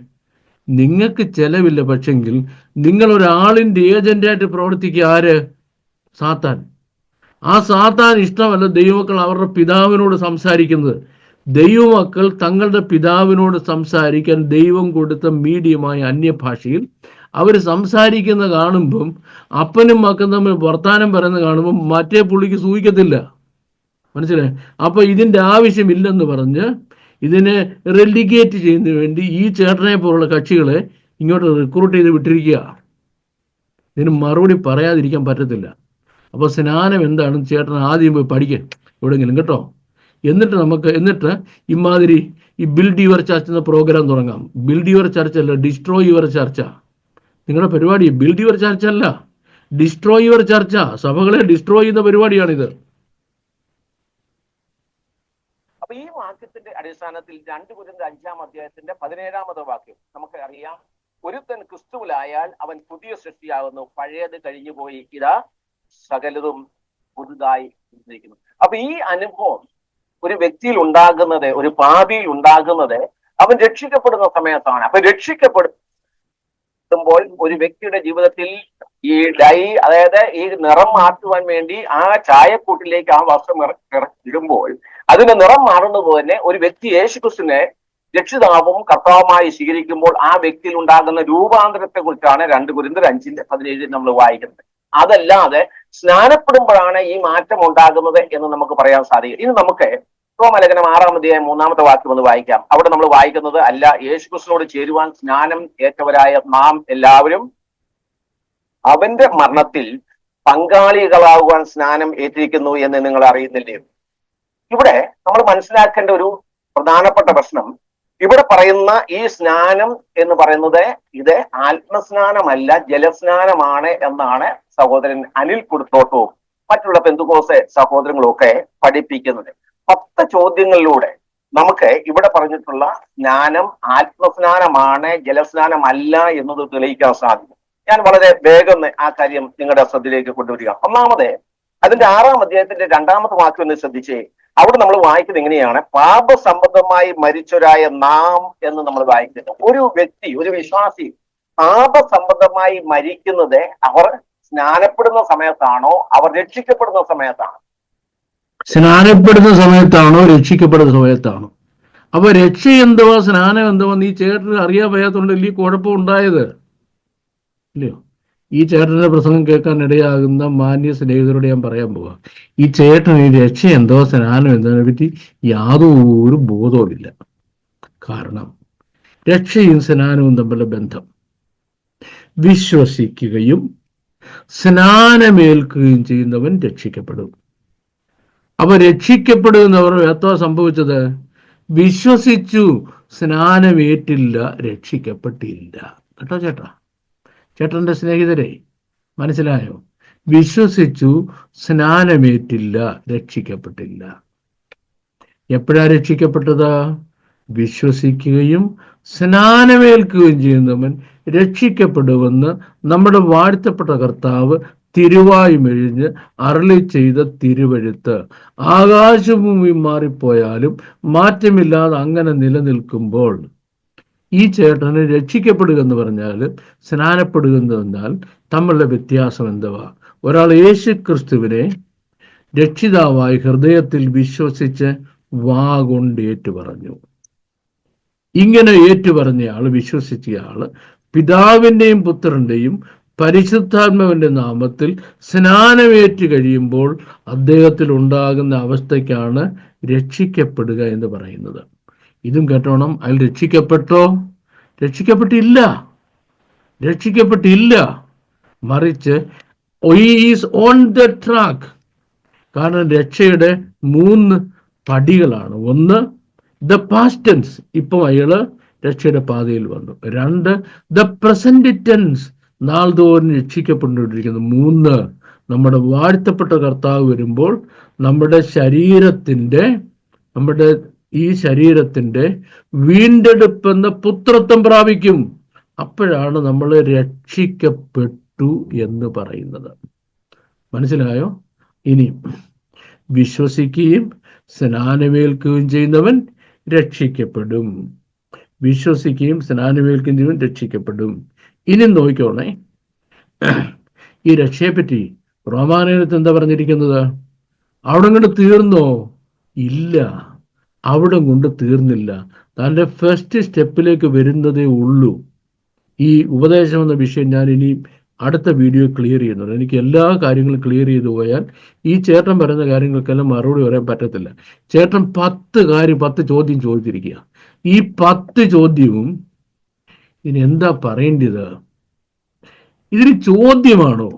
നിങ്ങൾക്ക് ചെലവില്ല. പക്ഷെങ്കിൽ നിങ്ങൾ ഒരാളിന്റെ ഏജന്റായിട്ട് പ്രവർത്തിക്കുക. ആര്? സാത്താൻ. ആ സാത്താൻ ഇഷ്ടമല്ല ദൈവമക്കൾ അവരുടെ പിതാവിനോട് സംസാരിക്കുന്നത്. ദൈവമക്കൾ തങ്ങളുടെ പിതാവിനോട് സംസാരിക്കാൻ ദൈവം കൊടുത്ത മീഡിയമായ അന്യഭാഷയിൽ അവർ സംസാരിക്കുന്ന കാണുമ്പം അപ്പനും മക്കളും തമ്മിൽ വർത്താനം പറയുന്നത് കാണുമ്പം മറ്റേ പുള്ളിക്ക് സൂഹിക്കത്തില്ല. മനസ്സിലായി? അപ്പൊ ഇതിന്റെ ആവശ്യമില്ലെന്ന് പറഞ്ഞ് ഇതിനെ റെലിഗേറ്റ് ചെയ്യുന്നതിന് വേണ്ടി ഈ ചേട്ടനെ പോലുള്ള കക്ഷികളെ ഇങ്ങോട്ട് റിക്രൂട്ട് ചെയ്ത് വിട്ടിരിക്കുക. ഇതിന് മറുപടി പറയാതിരിക്കാൻ പറ്റത്തില്ല. അപ്പൊ സ്നാനം എന്താണെന്ന് ചേട്ടൻ ആദ്യം പോയി പഠിക്കുക എവിടെയെങ്കിലും, കേട്ടോ. എന്നിട്ട് ഇമാതിരി ഈ ബിൽഡ് യുവർ ചർച്ച് എന്ന പ്രോഗ്രാം തുടങ്ങാം. ബിൽഡ് യുവർ ചർച്ച് അല്ല, ഡിസ്ട്രോയ് യുവർ ചർച്ച. നിങ്ങളുടെ പരിപാടി ബിൽഡ് യുവർ ചർച്ച് അല്ല, ഡിസ്ട്രോയ് യുവർ ചർച്ച. സഭകളെ ഡിസ്ട്രോയ് ചെയ്യുന്ന പരിപാടിയാണിത്. അപ്പൊ ഈ വാക്യത്തിന്റെ അടിസ്ഥാനത്തിൽ 2 കൊരിന്ത്യർ 5-ാം അധ്യായത്തിന്റെ 17-ാമത്തെ വാക്യം നമുക്ക് അറിയാം. ഒരുത്തൻ ക്രിസ്തുവിലായാൽ അവൻ പുതിയ സൃഷ്ടിയാകുന്നു, പഴയത് കഴിഞ്ഞുപോയി, ഇതാ സകലതും പുതുതായി ഇരിക്കുന്നു. അപ്പൊ ഈ അനുഭവം ഒരു വ്യക്തിയിൽ ഉണ്ടാകുന്നത്, ഒരു പാപിയിൽ ഉണ്ടാകുന്നത് അവൻ രക്ഷിക്കപ്പെടുന്ന സമയത്താണ്. അപ്പൊ എത്തുമ്പോൾ ഒരു വ്യക്തിയുടെ ജീവിതത്തിൽ ഈ അതായത് ഈ നിറം മാറ്റുവാൻ വേണ്ടി ആ ചായക്കൂട്ടിലേക്ക് ആ വസ്ത്രം ഇടുമ്പോൾ അതിന്റെ നിറം മാറുന്നത് തന്നെ ഒരു വ്യക്തി യേശുക്രിസ്തുവിനെ രക്ഷിതാവും കർത്താവുമായി സ്വീകരിക്കുമ്പോൾ ആ വ്യക്തിയിൽ ഉണ്ടാകുന്ന രൂപാന്തരത്തെ കുറിച്ചാണ് 2 കൊരിന്ത്യർ 5:17 നമ്മൾ വായിക്കുന്നത്. അതല്ലാതെ സ്നാനപ്പെടുമ്പോഴാണ് ഈ മാറ്റം ഉണ്ടാകുന്നത് എന്ന് നമുക്ക് പറയാൻ സാധിക്കും. ഇനി നമുക്ക് റോമലേഖനം 6-ാം അധ്യായം 3-ാമത്തെ വാക്യം ഒന്ന് വായിക്കാം. അവിടെ നമ്മൾ വായിക്കുന്നത്, അല്ല യേശുക്രിസ്തുവിനോട് ചേരുവാൻ സ്നാനം ഏറ്റവരായ നാം എല്ലാവരും അവന്റെ മരണത്തിൽ പങ്കാളികളാകുവാൻ സ്നാനം ഏറ്റിരിക്കുന്നു എന്ന് നിങ്ങൾ അറിയുന്നില്ലേ? ഇവിടെ നമ്മൾ മനസ്സിലാക്കേണ്ട ഒരു പ്രധാനപ്പെട്ട പ്രശ്നം, ഇവിടെ പറയുന്ന ഈ സ്നാനം എന്ന് പറയുന്നത് ഇത് ആത്മസ്നാനമല്ല, ജലസ്നാനമാണ് എന്നാണ് സഹോദരൻ അനിൽ കുടുത്തോട്ടവും മറ്റുള്ള പെന്തുകോസ് സഹോദരങ്ങളും ഒക്കെ പഠിപ്പിക്കുന്നത്. 10 ചോദ്യങ്ങളിലൂടെ നമുക്ക് ഇവിടെ പറഞ്ഞിട്ടുള്ള സ്നാനം ആത്മസ്നാനമാണ്, ജലസ്നാനമല്ല എന്നത് തെളിയിക്കാൻ സാധിക്കും. ഞാൻ വളരെ വേഗം ആ കാര്യം നിങ്ങളുടെ ശ്രദ്ധയിലേക്ക് കൊണ്ടുവരിക. ഒന്നാമത്, അതിന്റെ 6-ാം അധ്യായത്തിന്റെ 2-ാമത്തെ വാക്യം ഒന്ന് ശ്രദ്ധിച്ചേ. അവിടെ നമ്മൾ വായിക്കുന്നത് എങ്ങനെയാണ്? പാപസംബന്ധമായി മരിച്ചവരായ നാം എന്ന് നമ്മൾ വായിക്കുന്നത്. ഒരു വ്യക്തി, ഒരു വിശ്വാസി പാപസംബന്ധമായി മരിക്കുന്നത് അവർ സ്നാനപ്പെടുന്ന സമയത്താണോ, അവർ രക്ഷിക്കപ്പെടുന്ന സമയത്താണോ? സ്നാനപ്പെടുന്ന സമയത്താണോ, രക്ഷിക്കപ്പെടുന്ന സമയത്താണോ? അപ്പൊ രക്ഷ എന്തുവാ, സ്നാനം എന്തുവാ, നീ ചേട്ടന് അറിയാൻ വയ്യാത്തോണ്ടല്ലേ ഈ കുഴപ്പം ഉണ്ടായത്, ഇല്ലയോ? ഈ ചേട്ടന്റെ പ്രസംഗം കേൾക്കാൻ ഇടയാകുന്ന മാന്യ സ്നേഹിതരോട് ഞാൻ പറയാൻ പോവാ, ഈ ചേട്ടന് ഈ രക്ഷ എന്തോ സ്നാനം എന്നതിനെ പറ്റി യാതൊരു ബോധവുമില്ല. കാരണം രക്ഷയും സ്നാനവും തമ്മിലുള്ള ബന്ധം, വിശ്വസിക്കുകയും സ്നാനമേൽക്കുകയും ചെയ്യുന്നവൻ രക്ഷിക്കപ്പെടും. അപ്പൊ രക്ഷിക്കപ്പെടുന്നവർ എത്ര സംഭവിച്ചത്? വിശ്വസിച്ചു, സ്നാനമേറ്റില്ല, രക്ഷിക്കപ്പെട്ടില്ല. കേട്ടോ ചേട്ടന്റെ സ്നേഹിതരെ, മനസ്സിലായോ? വിശ്വസിച്ചു, സ്നാനമേറ്റില്ല, രക്ഷിക്കപ്പെട്ടില്ല. എപ്പോഴാ രക്ഷിക്കപ്പെട്ടത്? വിശ്വസിക്കുകയും സ്നാനമേൽക്കുകയും ചെയ്യുന്നവൻ രക്ഷിക്കപ്പെടുമെന്ന് നമ്മുടെ വാഴ്ത്തപ്പെട്ട കർത്താവ് തിരുവായുമെഴിഞ്ഞ് അരുളി ചെയ്ത തിരുവെഴുത്ത് ആകാശഭൂമി മാറിപ്പോയാലും മാറ്റമില്ലാതെ അങ്ങനെ നിലനിൽക്കുമ്പോൾ ഈ ചേട്ടന് രക്ഷിക്കപ്പെടുക എന്ന് പറഞ്ഞാൽ സ്നാനപ്പെടുക എന്ന് പറഞ്ഞാൽ തമ്മിലുള്ള വ്യത്യാസം എന്തുവാ? ഒരാൾ യേശു ക്രിസ്തുവിനെ രക്ഷിതാവായി ഹൃദയത്തിൽ വിശ്വസിച്ച് വാ കൊണ്ട് ഏറ്റുപറഞ്ഞു. ഇങ്ങനെ ഏറ്റുപറഞ്ഞയാള്, വിശ്വസിച്ചയാള് പിതാവിൻ്റെയും പുത്രന്റെയും പരിശുദ്ധാത്മാവിന്റെ നാമത്തിൽ സ്നാനമേറ്റ് കഴിയുമ്പോൾ അദ്ദേഹത്തിൽ ഉണ്ടാകുന്ന അവസ്ഥയ്ക്കാണ് രക്ഷിക്കപ്പെടുക എന്ന് പറയുന്നത്. ഇതും കേട്ടോണം. അയാൾ രക്ഷിക്കപ്പെട്ടോ? രക്ഷിക്കപ്പെട്ടില്ല. മറിച്ച് ഈസ് ഓൺ ദ ട്രാക്ക്. കാരണം രക്ഷയുടെ 3 പടികളാണ്. ഒന്ന്, ദ പാസ്റ്റ് ടെൻസ്, ഇപ്പം അയാള് രക്ഷയുടെ പാതയിൽ വന്നു. 2, ദ പ്രസന്റ് ടെൻസ്, നാൾതോറും രക്ഷിക്കപ്പെട്ടുകൊണ്ടിരിക്കുന്നു. 3, നമ്മുടെ വാഴ്ത്തപ്പെട്ട കർത്താവ് വരുമ്പോൾ നമ്മുടെ ഈ ശരീരത്തിന്റെ വീണ്ടെടുപ്പെന്ന പുത്രത്വം പ്രാപിക്കും. അപ്പോഴാണ് നമ്മൾ രക്ഷിക്കപ്പെട്ടു എന്ന് പറയുന്നത്. മനസ്സിലായോ? ഇനി വിശ്വസിക്കുകയും സ്നാനമേൽക്കുകയും ചെയ്യുന്നവൻ രക്ഷിക്കപ്പെടും. വിശ്വസിക്കുകയും സ്നാനമേൽക്കുകയും ചെയ്യുന്നവൻ രക്ഷിക്കപ്പെടും. ഇനി നോക്കിക്കോണേ, ഈ രക്ഷയെപ്പറ്റി റോമാലേഖനത്തിൽ എന്താ പറഞ്ഞിരിക്കുന്നത്? അവിടെ കൊണ്ട് തീർന്നോ? ഇല്ല, അവിടെ കൊണ്ട് തീർന്നില്ല. തൻ്റെ ഫസ്റ്റ് സ്റ്റെപ്പിലേക്ക് വരുന്നതേ ഉള്ളൂ. ഈ ഉപദേശം എന്ന വിഷയം ഞാൻ ഇനി അടുത്ത വീഡിയോ ക്ലിയർ ചെയ്യുന്നുണ്ട്. എനിക്ക് എല്ലാ കാര്യങ്ങളും ക്ലിയർ ചെയ്തു പോയാൽ ഈ ചേട്ടൻ പറയുന്ന കാര്യങ്ങൾക്കെല്ലാം മറുപടി പറയാൻ പറ്റത്തില്ല. ചേട്ടൻ 10 ചോദ്യം ചോദിച്ചിരിക്കുക. ഈ 10 ചോദ്യവും ഇനി എന്താ പറയേണ്ടത്? ഇതിന് ചോദ്യമാണോ?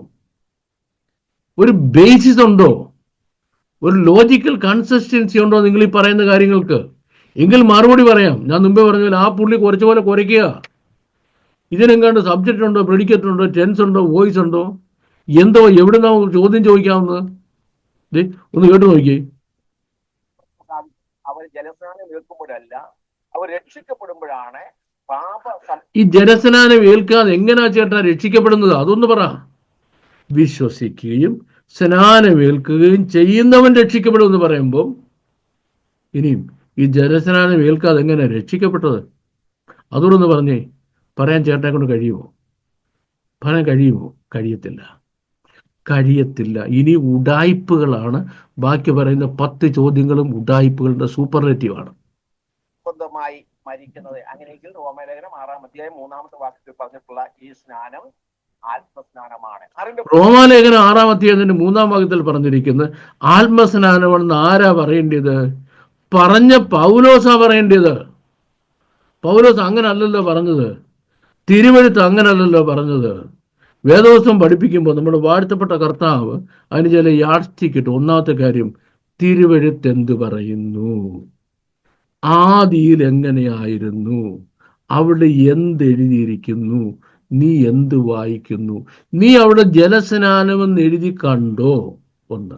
ഒരു ബേസിസ് ഉണ്ടോ? ഒരു ലോജിക്കൽ കൺസിസ്റ്റൻസി ഉണ്ടോ നിങ്ങൾ ഈ പറയുന്ന കാര്യങ്ങൾക്ക്? എങ്കിൽ മറുപടി പറയാം. ഞാൻ മുമ്പേ പറഞ്ഞ ആ പുള്ളി കുറച്ചുപോലെ കുറയ്ക്കുക. ഇതിനെങ്കാണ്ട് സബ്ജക്റ്റ് ഉണ്ടോ, പ്രെഡിക്കേറ്റ് ഉണ്ടോ, ടെൻസ് ഉണ്ടോ, വോയിസ് ഉണ്ടോ, എന്തോ എവിടുന്നാ ചോദ്യം ചോദിക്കാവുന്നത്? ഒന്ന് കേട്ടു നോക്കിയേ. അവർ ജലസ്നാനം ഏൽക്കുമ്പോഴല്ല, അവർ രക്ഷിക്കപ്പെടുമ്പോഴാണ് ഈ ജലസ്നാനം ഏൽക്കാതെ എങ്ങനെയാ ചേട്ടാ രക്ഷിക്കപ്പെടുന്നത്? അതൊന്ന് പറ. വിശ്വസിക്കുകയും സ്നാനമേൽക്കുകയും ചെയ്യുന്നവൻ രക്ഷിക്കപ്പെടുമെന്ന് പറയുമ്പോൾ ഇനിയും ഈ ജലസ്നാനം ഏൽക്കാതെ എങ്ങനെ രക്ഷിക്കപ്പെട്ടത്? അതോടൊന്ന് പറഞ്ഞേ, പറയാൻ ചേട്ടനെ കൊണ്ട് കഴിയുമോ? പറയാൻ കഴിയുമോ? കഴിയത്തില്ല, കഴിയത്തില്ല. ഇനി ഉഡായിപ്പുകളാണ്. ബാക്കി പറയുന്ന 10 ചോദ്യങ്ങളും ഉഡായിപ്പുകളുടെ സൂപ്പർലേറ്റീവാണ്. സ്വന്തമായി മരിക്കുന്നത്. അങ്ങനെയെങ്കിൽ റോമാലേഖനം 6-ാം അധ്യായം 3-ാമത്തെ വാക്യത്തിൽ പറഞ്ഞിട്ടുള്ള ഈ സ്നാനം ആത്മസ്നാനമാണ്. റോമാലേഖനം 6-ാം അധ്യായത്തിന്റെ 3-ാം ഭാഗത്തിൽ പറഞ്ഞിരിക്കുന്നത് ആത്മസ്നാനമാണെന്ന് ആരാ പറയേണ്ടത്? പറഞ്ഞ പൗലോസാ പറയേണ്ടത്. പൗലോസ് അങ്ങനല്ലല്ലോ പറഞ്ഞത്. തിരുവെഴുത്ത് അങ്ങനല്ലല്ലോ പറഞ്ഞത്. വേദോത്സവം പഠിപ്പിക്കുമ്പോൾ നമ്മുടെ വാഴ്ത്തപ്പെട്ട കർത്താവ് അതിന് ചില യാഡ്സ്റ്റിക് ഇട്ടു. ഒന്നാമത്തെ കാര്യം, തിരുവെഴുത്ത് എന്ത് പറയുന്നു, ആദിയിൽ എങ്ങനെയായിരുന്നു, അവിടെ എന്തെഴുതിയിരിക്കുന്നു, നീ എന്ത് വായിക്കുന്നു, നീ അവിടെ ജലസ്നാനമെന്ന് എഴുതി കണ്ടോ? ഒന്ന്.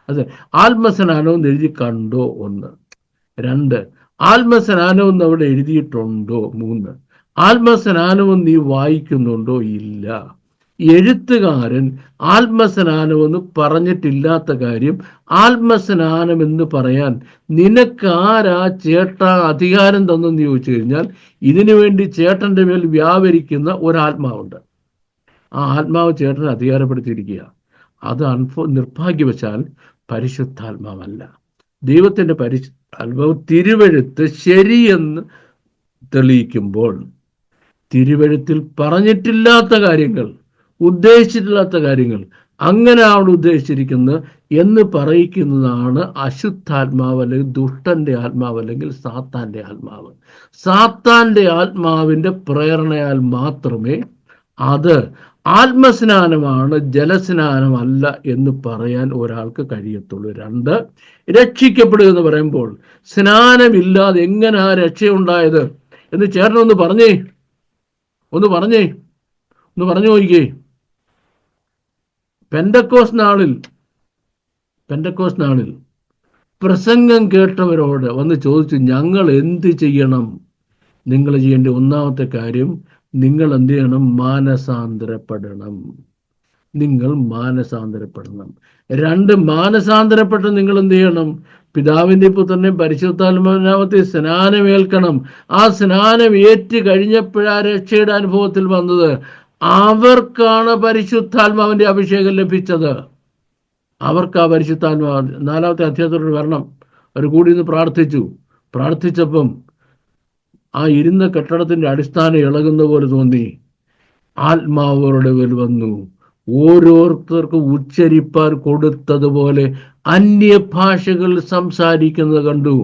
അതെ, ആത്മസ്നാനമെന്ന് എഴുതി കണ്ടോ? ഒന്ന്. 2, ആത്മസ്നാനമെന്ന് അവിടെ എഴുതിയിട്ടുണ്ടോ? 3, ആത്മസ്നാനമെന്ന് നീ വായിക്കുന്നുണ്ടോ? ഇല്ല. എഴുത്തുകാരൻ ആത്മസ്നാനമെന്ന് പറഞ്ഞിട്ടില്ലാത്ത കാര്യം ആത്മസ്നാനം എന്ന് പറയാൻ നിനക്കാരാ ചേട്ടാ അധികാരം തന്നെന്ന് ചോദിച്ചു കഴിഞ്ഞാൽ, ഇതിനു വേണ്ടി ചേട്ടന്റെ മേൽ വ്യാപരിക്കുന്ന ഒരാത്മാവുണ്ട്. ആ ആത്മാവ് ചേട്ടനെ അധികാരപ്പെടുത്തിയിരിക്കുക. അത് നിർഭാഗ്യവശാൽ പരിശുദ്ധാത്മാവല്ല. ദൈവത്തിന്റെ പരിശുദ്ധാത്മാവ് തിരുവെഴുത്ത് ശരിയെന്ന് തെളിയിക്കുമ്പോൾ, തിരുവെഴുത്തിൽ പറഞ്ഞിട്ടില്ലാത്ത കാര്യങ്ങൾ, ഉദ്ദേശിച്ചിട്ടില്ലാത്ത കാര്യങ്ങൾ, അങ്ങനെ അവിടെ ഉദ്ദേശിച്ചിരിക്കുന്നത് എന്ന് പറയിക്കുന്നതാണ് അശുദ്ധാത്മാവ്, അല്ലെങ്കിൽ ദുഷ്ടന്റെ ആത്മാവ്, അല്ലെങ്കിൽ സാത്താന്റെ ആത്മാവ്. സാത്താന്റെ ആത്മാവിന്റെ പ്രേരണയാൽ മാത്രമേ അത് ആത്മസ്നാനമാണ്, ജലസ്നാനമല്ല എന്ന് പറയാൻ ഒരാൾക്ക് കഴിയത്തുള്ളൂ. 2, രക്ഷിക്കപ്പെടുക എന്ന് പറയുമ്പോൾ സ്നാനമില്ലാതെ എങ്ങനെയാ രക്ഷയുണ്ടായത് എന്ന് ചേട്ടനൊന്ന് പറഞ്ഞേ, ഒന്ന് പറഞ്ഞു നോക്കിക്കേ. പെന്തക്കോസ്ത് നാളിൽ പ്രസംഗം കേട്ടവരോട് വന്ന് ചോദിച്ചു, ഞങ്ങൾ എന്ത് ചെയ്യണം? നിങ്ങൾ ചെയ്യേണ്ട ഒന്നാമത്തെ കാര്യം, നിങ്ങൾ എന്ത് ചെയ്യണം? മാനസാന്തരപ്പെടണം. നിങ്ങൾ മാനസാന്തരപ്പെടണം. 2, മാനസാന്തരപ്പെട്ട് നിങ്ങൾ എന്ത് ചെയ്യണം? പിതാവിന്റെ പുത്രനെ പരിശുദ്ധാത്മാവിന്റെ സ്നാനമേൽക്കണം. ആ സ്നാനം ഏറ്റ് കഴിഞ്ഞപ്പോഴാ രക്ഷയുടെ അനുഭവത്തിൽ വന്നത്. അവർക്കാണ് പരിശുദ്ധാത്മാവിന്റെ അഭിഷേകം ലഭിച്ചത്. അവർക്ക് ആ പരിശുദ്ധാത്മാവ് 4-ാമത്തെ അധ്യായത്തോട് വരണം. അവർ കൂടി ഇന്ന് പ്രാർത്ഥിച്ചപ്പം ആ ഇരുന്ന കെട്ടിടത്തിന്റെ അടിസ്ഥാനം ഇളകുന്ന പോലെ തോന്നി. ആത്മാവരുടെ മേൽ വന്നു. ഓരോരുത്തർക്കും ഉച്ചരിപ്പാൻ കൊടുത്തതുപോലെ അന്യഭാഷകൾ സംസാരിക്കുന്നത് കണ്ടു.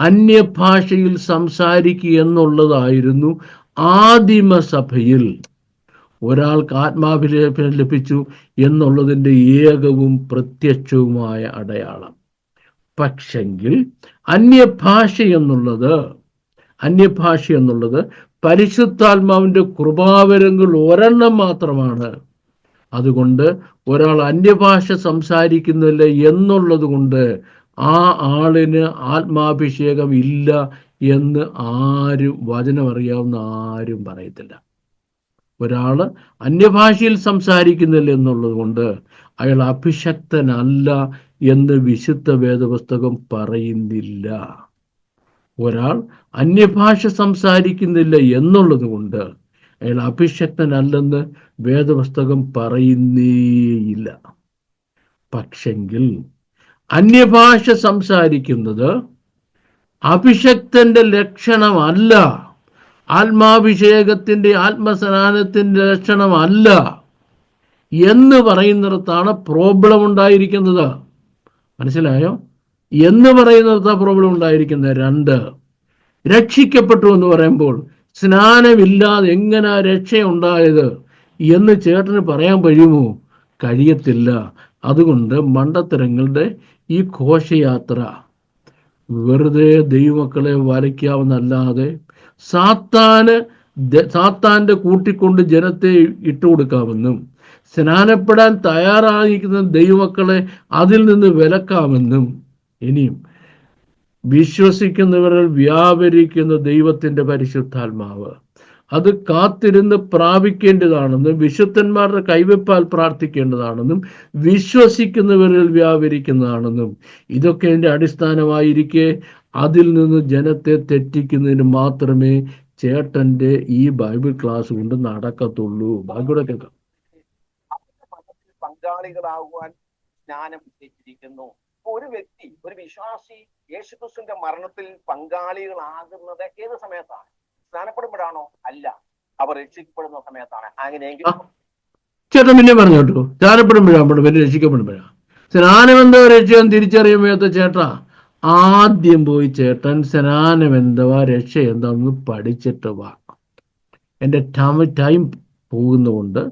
അന്യഭാഷയിൽ സംസാരിക്കുക എന്നുള്ളതായിരുന്നു ആദിമസഭയിൽ ഒരാൾക്ക് ആത്മാഭിഷേകം ലഭിച്ചു എന്നുള്ളതിൻ്റെ ഏകവും പ്രത്യക്ഷവുമായ അടയാളം. പക്ഷെങ്കിൽ അന്യഭാഷ എന്നുള്ളത് പരിശുദ്ധാത്മാവിന്റെ കൃപാവരങ്ങൾ ഒരെണ്ണം മാത്രമാണ്. അതുകൊണ്ട് ഒരാൾ അന്യഭാഷ സംസാരിക്കുന്നില്ല എന്നുള്ളത് കൊണ്ട് ആ ആളിന് ആത്മാഭിഷേകം ഇല്ല എന്ന് ആരും, വചനം അറിയാവുന്ന ആരും പറയത്തില്ല. ഒരാൾ അന്യഭാഷയിൽ സംസാരിക്കുന്നില്ല എന്നുള്ളത് കൊണ്ട് അയാൾ അഭിഷക്തനല്ല എന്ന് വിശുദ്ധ വേദപുസ്തകം പറയുന്നില്ല. ഒരാൾ അന്യഭാഷ സംസാരിക്കുന്നില്ല എന്നുള്ളത് കൊണ്ട് അയാൾ അഭിഷക്തനല്ലെന്ന് വേദപുസ്തകം പറയുന്നേയില്ല. പക്ഷെങ്കിൽ അന്യഭാഷ സംസാരിക്കുന്നത് അഭിഷക്തന്റെ ലക്ഷണമല്ല, ആത്മാഭിഷേകത്തിന്റെ ആത്മസ്നാനത്തിന്റെ ലക്ഷണമല്ല എന്ന് പറയുന്നിടത്താണ് പ്രോബ്ലം ഉണ്ടായിരിക്കുന്നത്. മനസ്സിലായോ? എന്ന് പറയുന്നിടത്താണ് പ്രോബ്ലം ഉണ്ടായിരിക്കുന്നത്. 2, രക്ഷിക്കപ്പെട്ടു എന്ന് പറയുമ്പോൾ സ്നാനമില്ലാതെ എങ്ങനെ രക്ഷയുണ്ടായത് എന്ന് ചേട്ടന് പറയാൻ കഴിയുമോ? കഴിയത്തില്ല. അതുകൊണ്ട് മണ്ടത്തരങ്ങളുടെ ഈ ഘോഷയാത്ര വെറുതെ ദൈവമക്കളെ വരയ്ക്കാവുന്നല്ലാതെ സാത്താന്റെ കൂട്ടിക്കൊണ്ട് ജനത്തെ ഇട്ടുകൊടുക്കാമെന്നും സ്നാനപ്പെടാൻ തയ്യാറായിരിക്കുന്ന ദൈവമക്കളെ അതിൽ നിന്ന് വിലക്കാമെന്നും, ഇനിയും വിശ്വസിക്കുന്നവരിൽ വ്യാപരിക്കുന്ന ദൈവത്തിന്റെ പരിശുദ്ധാത്മാവ് അത് കാത്തിരുന്ന് പ്രാപിക്കേണ്ടതാണെന്നും വിശുദ്ധന്മാരുടെ കൈവെപ്പാൽ പ്രാർത്ഥിക്കേണ്ടതാണെന്നും വിശ്വസിക്കുന്നവരിൽ വ്യാപരിക്കുന്നതാണെന്നും ഇതൊക്കെ അതിൻ്റെ അടിസ്ഥാനമായിരിക്കെ അതിൽ നിന്ന് ജനത്തെ തെറ്റിക്കുന്നതിന് മാത്രമേ ചേട്ടന്റെ ഈ ബൈബിൾ ക്ലാസ് കൊണ്ട് നടക്കത്തുള്ളൂ. ബാക്കിയുടെ കേൾക്കാം. പങ്കാളികളാകുവാൻ സ്നാനം നിശ്ചയിച്ചിരിക്കുന്നു. ഒരു വ്യക്തി, ഒരു വിശ്വാസി യേശുക്രിസ്തുവിന്റെ മരണത്തിൽ പങ്കാളികളാകുന്നത് ഏത് സമയത്താണ്? സ്നാനപ്പെടുമ്പോഴാണോ? അല്ല, അവർ രക്ഷിക്കപ്പെടുന്ന സമയത്താണ്. അങ്ങനെയെങ്കിൽ ചേട്ടൻ പിന്നെ പറഞ്ഞോട്ടു, സ്നാനപ്പെടുമ്പോഴാണ് പിന്നെ രക്ഷിക്കപ്പെടുമ്പോഴാണ്. സ്നാനമെന്തോ രക്ഷയും തിരിച്ചറിയുമ്പോഴത്തെ ചേട്ടാ, ആദ്യം പോയി ചേട്ടൻ സ്നാനം എന്തുവാ രക്ഷ എന്താന്ന് പഠിച്ചിട്ട് വാ. എൻ്റെ ടൈം പോകുന്നതുകൊണ്ട്,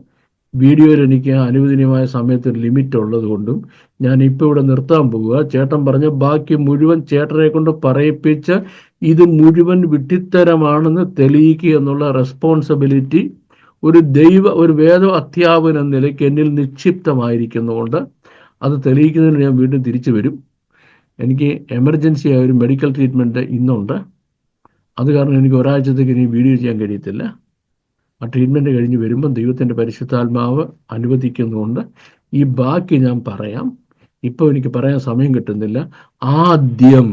വീഡിയോയിൽ എനിക്ക് അനുവദനീയമായ സമയത്ത് ഒരു ലിമിറ്റ് ഉള്ളത് കൊണ്ടും ഞാൻ ഇപ്പോൾ ഇവിടെ നിർത്താൻ പോവുക. ചേട്ടൻ പറഞ്ഞ ബാക്കി മുഴുവൻ ചേട്ടനെ കൊണ്ട് പറയിപ്പിച്ച് ഇത് മുഴുവൻ വിഡ്ഢിത്തരമാണെന്ന് തെളിയിക്കുക എന്നുള്ള റെസ്പോൺസിബിലിറ്റി ഒരു വേദ അധ്യാപകൻ എന്ന നിലയ്ക്ക് എന്നിൽ നിക്ഷിപ്തമായിരിക്കുന്നതുകൊണ്ട് അത് തെളിയിക്കുന്നതിന് ഞാൻ വീണ്ടും തിരിച്ചു വരും. എനിക്ക് എമർജൻസി ആയ ഒരു മെഡിക്കൽ ട്രീറ്റ്മെൻറ്റ് ഇന്നുണ്ട്. അത് കാരണം എനിക്ക് ഒരാഴ്ചത്തേക്ക് ഇനി വീഡിയോ ചെയ്യാൻ കഴിയത്തില്ല. ആ ട്രീറ്റ്മെൻറ്റ് കഴിഞ്ഞ് വരുമ്പം ദൈവത്തിൻ്റെ പരിശുദ്ധാത്മാവ് അനുവദിക്കുന്നുകൊണ്ട് ഈ ബാക്കി ഞാൻ പറയാം. ഇപ്പോൾ എനിക്ക് പറയാൻ സമയം കിട്ടുന്നില്ല. ആദ്യം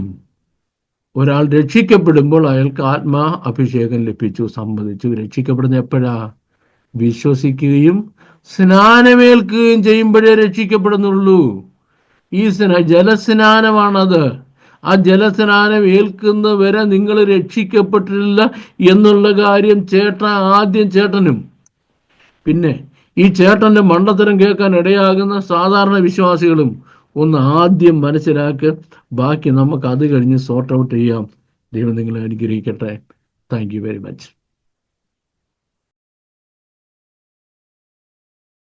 ഒരാൾ രക്ഷിക്കപ്പെടുമ്പോൾ അയാൾക്ക് ആത്മാ അഭിഷേകം ലഭിച്ചു, സമ്മതിച്ചു. രക്ഷിക്കപ്പെടുന്ന എപ്പോഴാ? വിശ്വസിക്കുകയും സ്നാനമേൽക്കുകയും ചെയ്യുമ്പോഴേ രക്ഷിക്കപ്പെടുന്നുള്ളൂ. ഈ ജലസ്നാനമാണത്. ആ ജലസ്നാനം ഏൽക്കുന്നവരെ നിങ്ങൾ രക്ഷിക്കപ്പെട്ടിട്ടില്ല എന്നുള്ള കാര്യം ആദ്യം ചേട്ടനും പിന്നെ ഈ ചേട്ടന്റെ മണ്ടത്തരം കേൾക്കാൻ ഇടയാകുന്ന സാധാരണ വിശ്വാസികളും ഒന്ന് ആദ്യം മനസ്സിലാക്കുക. ബാക്കി നമുക്ക് അത് കഴിഞ്ഞ് സോർട്ട് ഔട്ട് ചെയ്യാം. ദൈവം നിങ്ങളെ അനുഗ്രഹിക്കട്ടെ. Thank you very much.